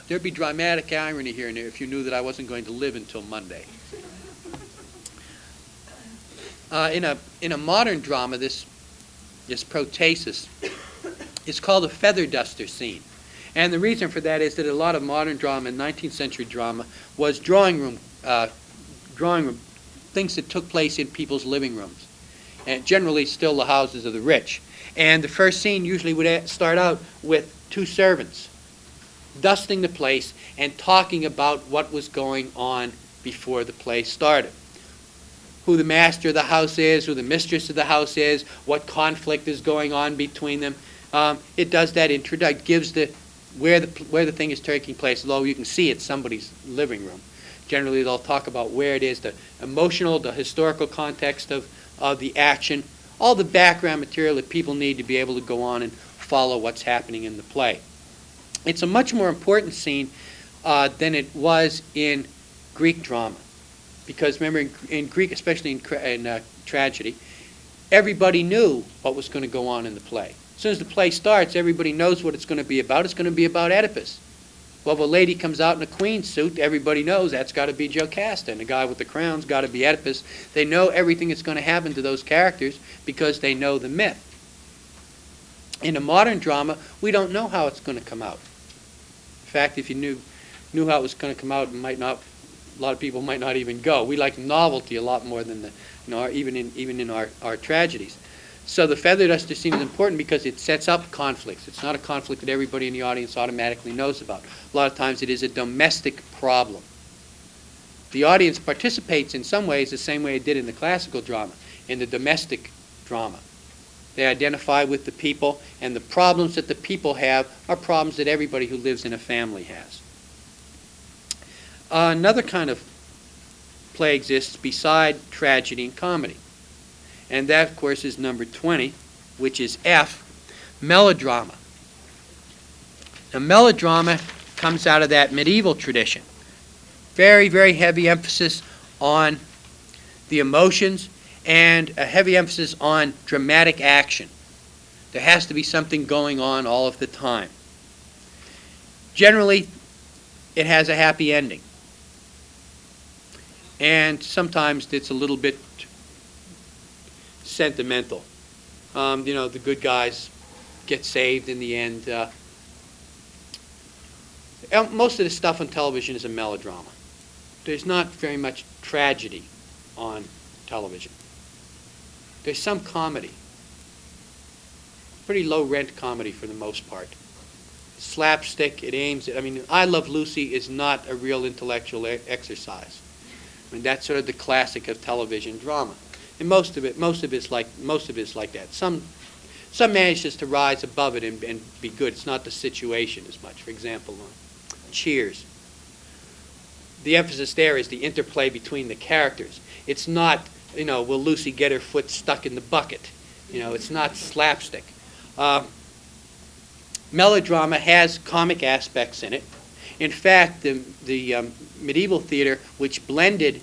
There'd be dramatic irony here if you knew that I wasn't going to live until Monday. In a modern drama, this protasis is called a feather duster scene. And the reason for that is that a lot of modern drama and 19th century drama was drawing room things that took place in people's living rooms, and generally still the houses of the rich. And the first scene usually would start out with two servants dusting the place and talking about what was going on before the play started. Who the master of the house is, who the mistress of the house is, what conflict is going on between them. It does that introduction, gives where the thing is taking place, although you can see it's somebody's living room. Generally, they'll talk about where it is, the emotional, the historical context of the action, all the background material that people need to be able to go on and follow what's happening in the play. It's a much more important scene than it was in Greek drama. Because remember, in Greek, especially in tragedy, everybody knew what was going to go on in the play. As soon as the play starts, everybody knows what it's going to be about. It's going to be about Oedipus. Well, if a lady comes out in a queen suit, everybody knows that's got to be Jocasta, and the guy with the crown's got to be Oedipus. They know everything that's going to happen to those characters because they know the myth. In a modern drama, we don't know how it's going to come out. In fact, if you knew how it was going to come out, a lot of people might not even go. We like novelty a lot more than even in our tragedies. So the feather duster scene is important because it sets up conflicts. It's not a conflict that everybody in the audience automatically knows about. A lot of times it is a domestic problem. The audience participates in some ways the same way it did in the classical drama, in the domestic drama. They identify with the people, and the problems that the people have are problems that everybody who lives in a family has. Another kind of play exists beside tragedy and comedy. And that, of course, is number 20, which is F, melodrama. Now, melodrama comes out of that medieval tradition. Very, very heavy emphasis on the emotions and a heavy emphasis on dramatic action. There has to be something going on all of the time. Generally, it has a happy ending. And sometimes it's a little bit sentimental. The good guys get saved in the end. Most of the stuff on television is a melodrama. There's not very much tragedy on television. There's some comedy. Pretty low-rent comedy for the most part. Slapstick, it aims at, I Love Lucy is not a real intellectual exercise. That's sort of the classic of television drama. And most of it's like that. Some manages to rise above it and be good. It's not the situation as much. For example, Cheers. The emphasis there is the interplay between the characters. It's not, will Lucy get her foot stuck in the bucket? It's not slapstick. Melodrama has comic aspects in it. In fact, the medieval theater, which blended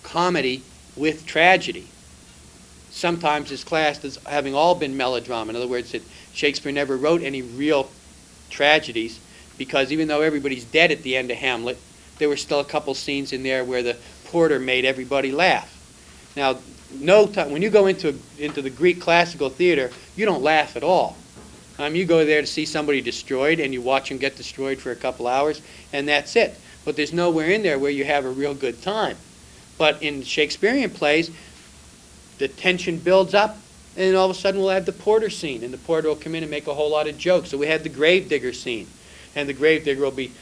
comedy with tragedy, sometimes is classed as having all been melodrama. In other words, that Shakespeare never wrote any real tragedies because even though everybody's dead at the end of Hamlet, there were still a couple scenes in there where the porter made everybody laugh. Now, when you go into the Greek classical theater, you don't laugh at all. You go there to see somebody destroyed, and you watch them get destroyed for a couple hours, and that's it. but there's nowhere in there where you have a real good time. But in Shakespearean plays, the tension builds up, and all of a sudden we'll have the porter scene, and the porter will come in and make a whole lot of jokes. So we had the gravedigger scene, and the gravedigger will be,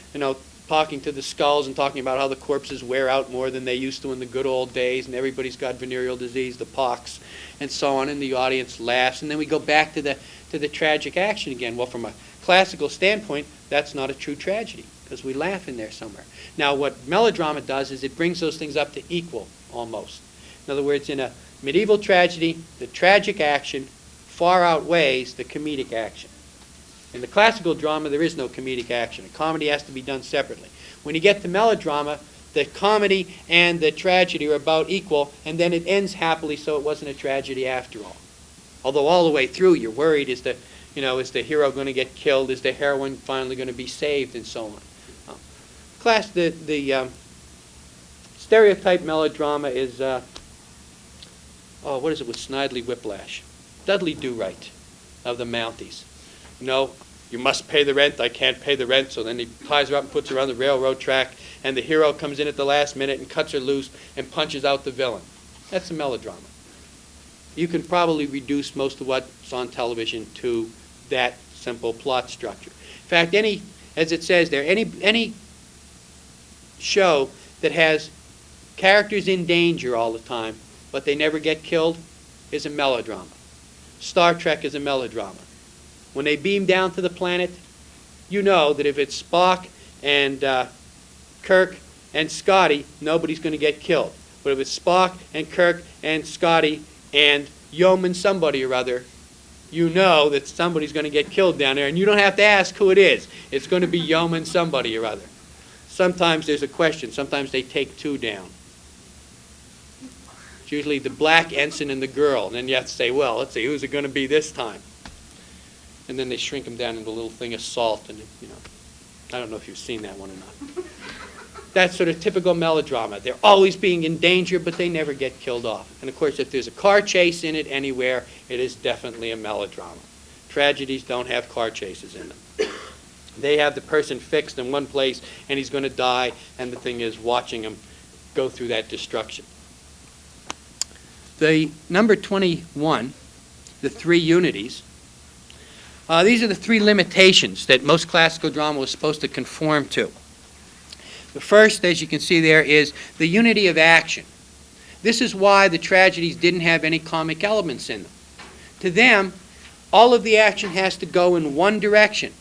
talking to the skulls and talking about how the corpses wear out more than they used to in the good old days, and everybody's got venereal disease, the pox, and so on, and the audience laughs. And then we go back to the tragic action again. Well, from a classical standpoint, that's not a true tragedy, because we laugh in there somewhere. Now, what melodrama does is it brings those things up to equal, almost. In other words, in a medieval tragedy, the tragic action far outweighs the comedic action. In the classical drama, there is no comedic action. A comedy has to be done separately. When you get to melodrama, the comedy and the tragedy are about equal, and then it ends happily, so it wasn't a tragedy after all. Although all the way through, you're worried, is the hero going to get killed? Is the heroine finally going to be saved? And so on. The stereotype melodrama is, what is it with Snidely Whiplash? Dudley Do-Right of the Mounties. You must pay the rent, I can't pay the rent, so then he ties her up and puts her on the railroad track, and the hero comes in at the last minute and cuts her loose and punches out the villain. That's a melodrama. You can probably reduce most of what's on television to that simple plot structure. In fact, as it says there, any show that has characters in danger all the time, but they never get killed, is a melodrama. Star Trek is a melodrama. When they beam down to the planet, you know that if it's Spock and Kirk and Scotty, nobody's going to get killed. But if it's Spock and Kirk and Scotty and Yeoman somebody or other, you know that somebody's going to get killed down there, and you don't have to ask who it is. It's going to be Yeoman somebody or other. Sometimes there's a question. Sometimes they take two down. It's usually the black ensign and the girl. And then you have to say, well, let's see, who's it going to be this time? And then they shrink them down into a little thing of salt. And, I don't know if you've seen that one or not. That's sort of typical melodrama. They're always being in danger, but they never get killed off. And, of course, if there's a car chase in it anywhere, it is definitely a melodrama. Tragedies don't have car chases in them. They have the person fixed in one place, and he's going to die, and the thing is watching him go through that destruction. The number 21, the three unities, these are the three limitations that most classical drama was supposed to conform to. The first, as you can see there, is the unity of action. This is why the tragedies didn't have any comic elements in them. To them, all of the action has to go in one direction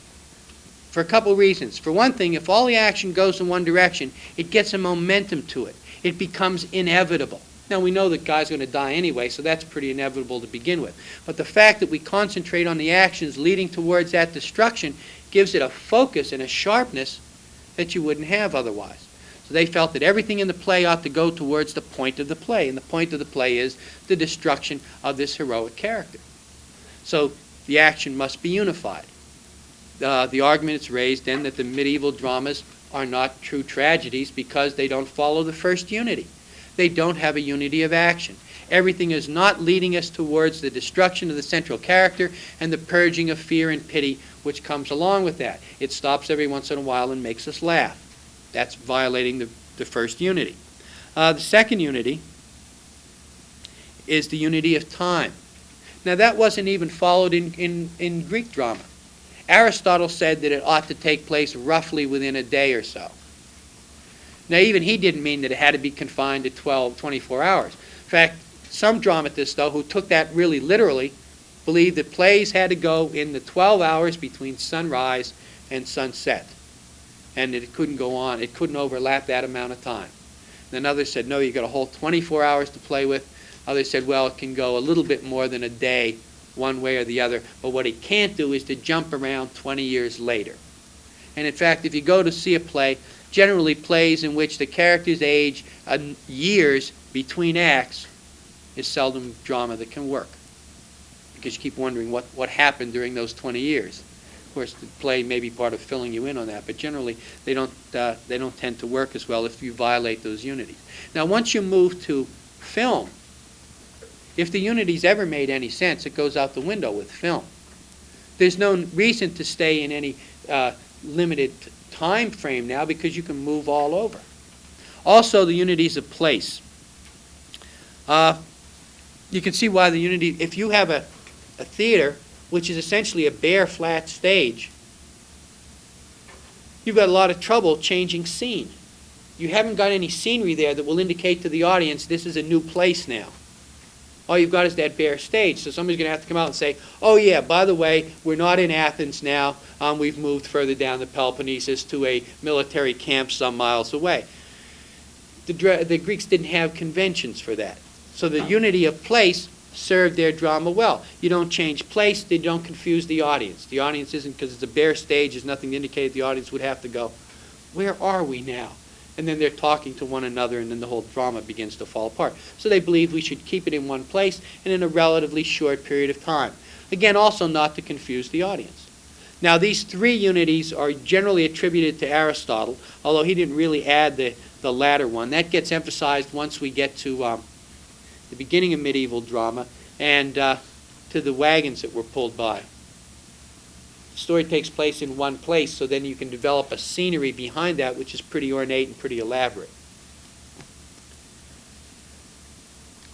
for a couple reasons. For one thing, if all the action goes in one direction, it gets a momentum to it. It becomes inevitable. Now, we know that guy's going to die anyway, so that's pretty inevitable to begin with. But the fact that we concentrate on the actions leading towards that destruction gives it a focus and a sharpness that you wouldn't have otherwise. So they felt that everything in the play ought to go towards the point of the play, and the point of the play is the destruction of this heroic character. So the action must be unified. The argument is raised then that the medieval dramas are not true tragedies because they don't follow the first unity. They don't have a unity of action. Everything is not leading us towards the destruction of the central character and the purging of fear and pity which comes along with that. It stops every once in a while and makes us laugh. That's violating the first unity. The second unity is the unity of time. Now that wasn't even followed in Greek drama. Aristotle said that it ought to take place roughly within a day or so. Now, even he didn't mean that it had to be confined to 24 hours. In fact, some dramatists, though, who took that really literally, believed that plays had to go in the 12 hours between sunrise and sunset. And that it couldn't go on. It couldn't overlap that amount of time. Then others said, no, you've got a whole 24 hours to play with. Others said, well, it can go a little bit more than a day, one way or the other. But what it can't do is to jump around 20 years later. And in fact, if you go to see a play, generally plays in which the characters age years between acts is seldom drama that can work. Because you keep wondering what happened during those 20 years. Of course, the play may be part of filling you in on that, but generally they don't tend to work as well if you violate those unities. Now, once you move to film, if the unity's ever made any sense, it goes out the window with film. There's no reason to stay in any limited time frame now because you can move all over. Also, the unities of place. You can see why the unity, if you have a theater, which is essentially a bare, flat stage, you've got a lot of trouble changing scene. You haven't got any scenery there that will indicate to the audience this is a new place now. All you've got is that bare stage. So somebody's going to have to come out and say, oh yeah, by the way, we're not in Athens now. We've moved further down the Peloponnesus to a military camp some miles away. The Greeks didn't have conventions for that. So the unity of place served their drama well. You don't change place, they don't confuse the audience. The audience isn't, because it's a bare stage, there's nothing to indicate the audience would have to go, where are we now? And then they're talking to one another, and then the whole drama begins to fall apart. So they believed we should keep it in one place and in a relatively short period of time. Again, also not to confuse the audience. Now, these three unities are generally attributed to Aristotle, although he didn't really add the latter one. That gets emphasized once we get to the beginning of medieval drama and to the wagons that were pulled by. The story takes place in one place, so then you can develop a scenery behind that which is pretty ornate and pretty elaborate.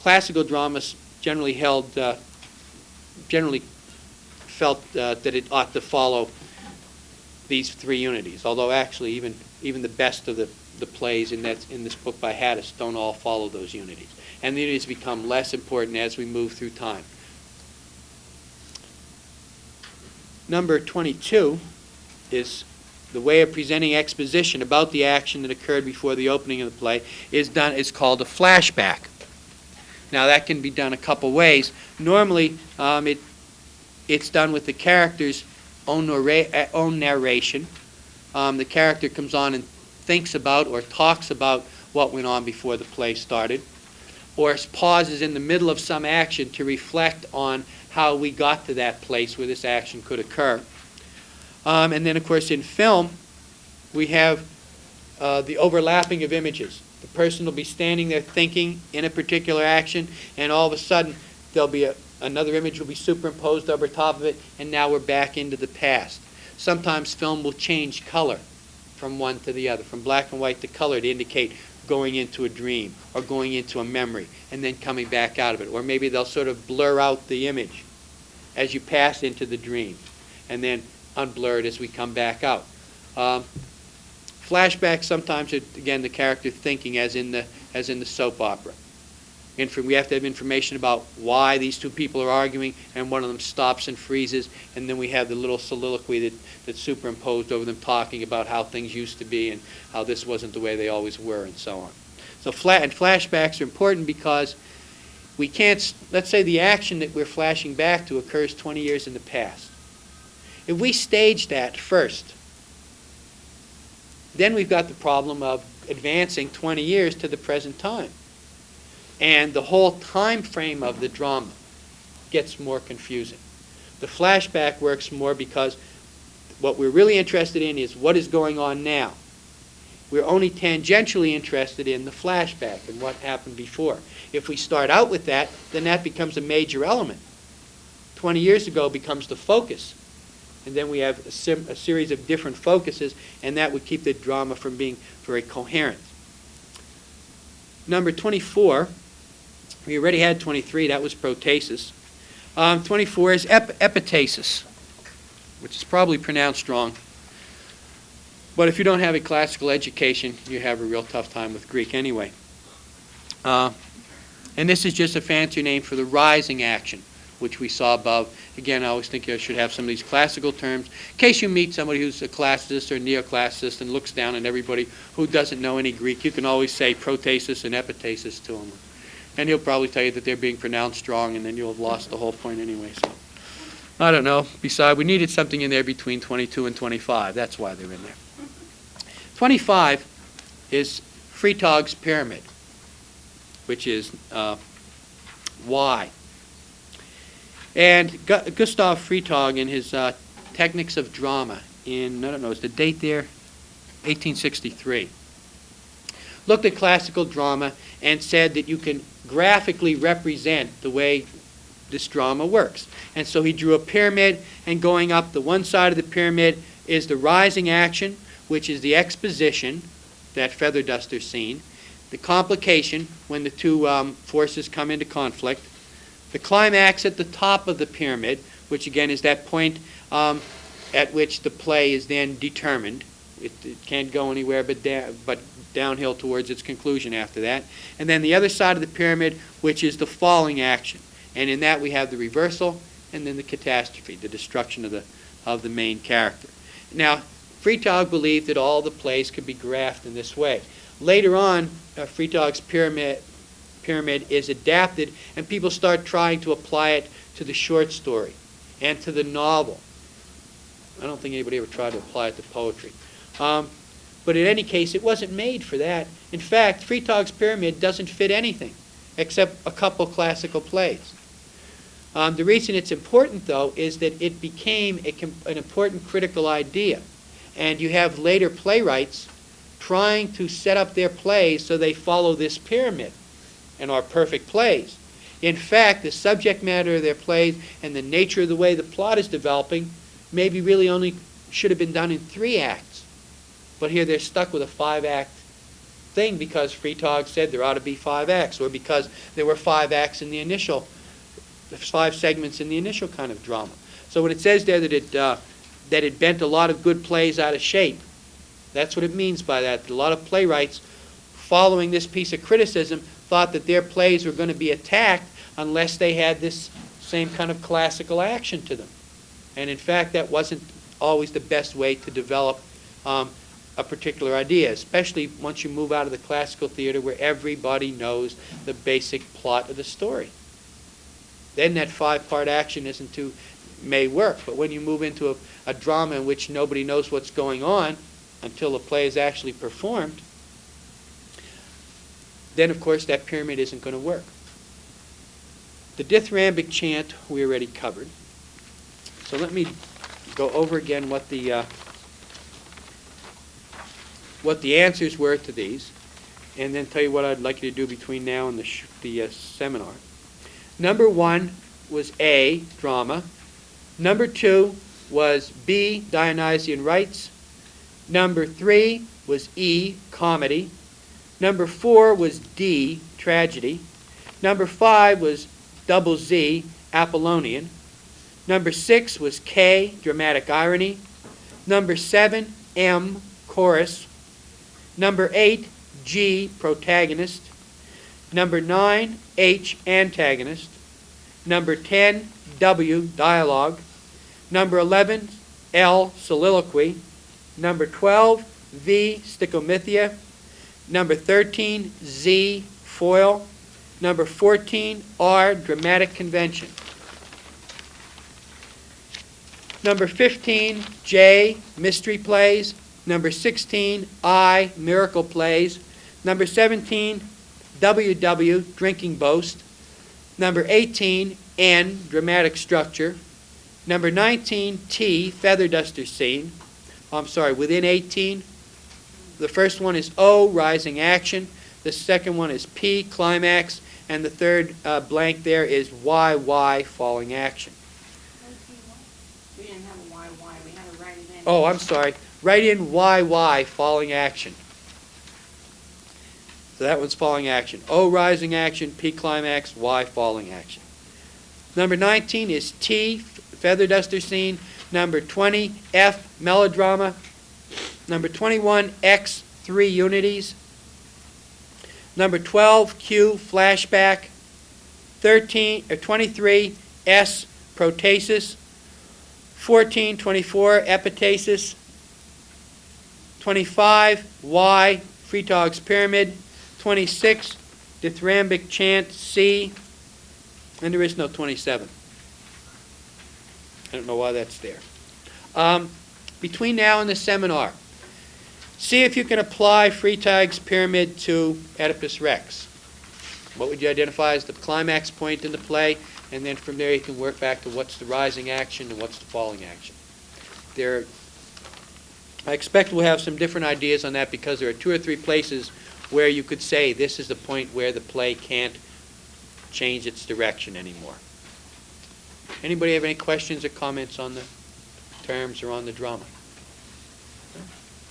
Classical dramas generally felt that it ought to follow these three unities, although actually even the best of the plays in this book by Hattus don't all follow those unities. And the unities become less important as we move through time. Number 22 is the way of presenting exposition about the action that occurred before the opening of the play is called a flashback. Now that can be done a couple ways. Normally it's done with the character's own narration. The character comes on and thinks about or talks about what went on before the play started, or pauses in the middle of some action to reflect on how we got to that place where this action could occur. And then, of course, in film, we have the overlapping of images. The person will be standing there thinking in a particular action, and all of a sudden there'll be another image will be superimposed over top of it, and now we're back into the past. Sometimes film will change color from one to the other, from black and white to color, to indicate going into a dream or going into a memory and then coming back out of it. Or maybe they'll sort of blur out the image as you pass into the dream and then unblur it as we come back out. Flashbacks sometimes are, again, the character thinking as in the soap opera. We have to have information about why these two people are arguing, and one of them stops and freezes, and then we have the little soliloquy that's superimposed over them talking about how things used to be and how this wasn't the way they always were, and so on. So flashbacks are important because we can't, let's say the action that we're flashing back to occurs 20 years in the past. If we stage that first, then we've got the problem of advancing 20 years to the present time. And the whole time frame of the drama gets more confusing. The flashback works more because what we're really interested in is what is going on now. We're only tangentially interested in the flashback and what happened before. If we start out with that, then that becomes a major element. 20 years ago becomes the focus. And then we have a series of different focuses, and that would keep the drama from being very coherent. Number 24, we already had 23, that was protasis. 24 is epitasis, which is probably pronounced wrong. But if you don't have a classical education, you have a real tough time with Greek anyway. And this is just a fancy name for the rising action, which we saw above. Again, I always think I should have some of these classical terms. In case you meet somebody who's a classicist or neoclassicist and looks down on everybody who doesn't know any Greek, you can always say protasis and epitasis to him. And he'll probably tell you that they're being pronounced wrong, and then you'll have lost the whole point anyway. So I don't know. Besides, we needed something in there between 22 and 25. That's why they're in there. 25 is Freitag's pyramid, which is Y. And Gustav Freytag, in his Techniques of Drama, in, I don't know, is the date there? 1863. Looked at classical drama and said that you can graphically represent the way this drama works. And so he drew a pyramid, and going up the one side of the pyramid is the rising action, which is the exposition, that feather duster scene, the complication when the two forces come into conflict, the climax at the top of the pyramid, which again is that point at which the play is then determined. It can't go anywhere but downhill towards its conclusion after that. And then the other side of the pyramid, which is the falling action. And in that we have the reversal and then the catastrophe, the destruction of the main character. Now, Freytag believed that all the plays could be graphed in this way. Later on, Freytag's pyramid is adapted, and people start trying to apply it to the short story and to the novel. I don't think anybody ever tried to apply it to poetry. But in any case, it wasn't made for that. In fact, Freytag's pyramid doesn't fit anything except a couple classical plays. The reason it's important, though, is that it became an important critical idea. And you have later playwrights trying to set up their plays so they follow this pyramid and are perfect plays. In fact, the subject matter of their plays and the nature of the way the plot is developing maybe really only should have been done in 3 acts. But here they're stuck with a 5-act thing because Freytag said there ought to be 5 acts, or because there were 5 acts in the initial, 5 segments in the initial kind of drama. So when it says there that it bent a lot of good plays out of shape, that's what it means by that. A lot of playwrights, following this piece of criticism, thought that their plays were going to be attacked unless they had this same kind of classical action to them. And in fact, that wasn't always the best way to develop a particular idea, especially once you move out of the classical theater where everybody knows the basic plot of the story. Then that 5-part action may work, but when you move into a drama in which nobody knows what's going on until the play is actually performed, then of course that pyramid isn't going to work. The dithyrambic chant we already covered. So let me go over again what the answers were to these, and then tell you what I'd like you to do between now and the seminar. Number 1 was A, drama. Number 2 was B, Dionysian rites. Number 3 was E, comedy. Number 4 was D, tragedy. Number 5 was double Z, Apollonian. Number 6 was K, dramatic irony. Number 7, M, chorus. Number 8, G, protagonist. Number 9, H, antagonist. Number 10, W, dialogue. Number 11, L, soliloquy. Number 12, V, stichomythia. Number 13, Z, foil. Number 14, R, dramatic convention. Number 15, J, mystery plays. Number 16, I, miracle plays. Number 17, WW, drinking boast. Number 18, N, dramatic structure. Number 19, T, feather duster scene. Within 18, the first one is O, rising action. The second one is P, climax. And the third blank there is YY, falling action. We didn't have a YY, we had to write it in. Oh, I'm sorry. Write in YY, falling action. So that one's falling action. O, rising action. P, climax. Y, falling action. Number 19 is T, feather duster scene. Number 20, F, melodrama. Number 21, X, 3 unities. Number 12, Q, flashback. 23, S, protasis. 14, 24, epitasis. 25, Y, Freytag's pyramid. 26, dithyrambic chant, C. And there is no 27. I don't know why that's there. Between now and the seminar, see if you can apply Freytag's pyramid to Oedipus Rex. What would you identify as the climax point in the play? And then from there you can work back to what's the rising action and what's the falling action. I expect we'll have some different ideas on that because there are 2 or 3 places where you could say this is the point where the play can't change its direction anymore. Anybody have any questions or comments on the terms or on the drama?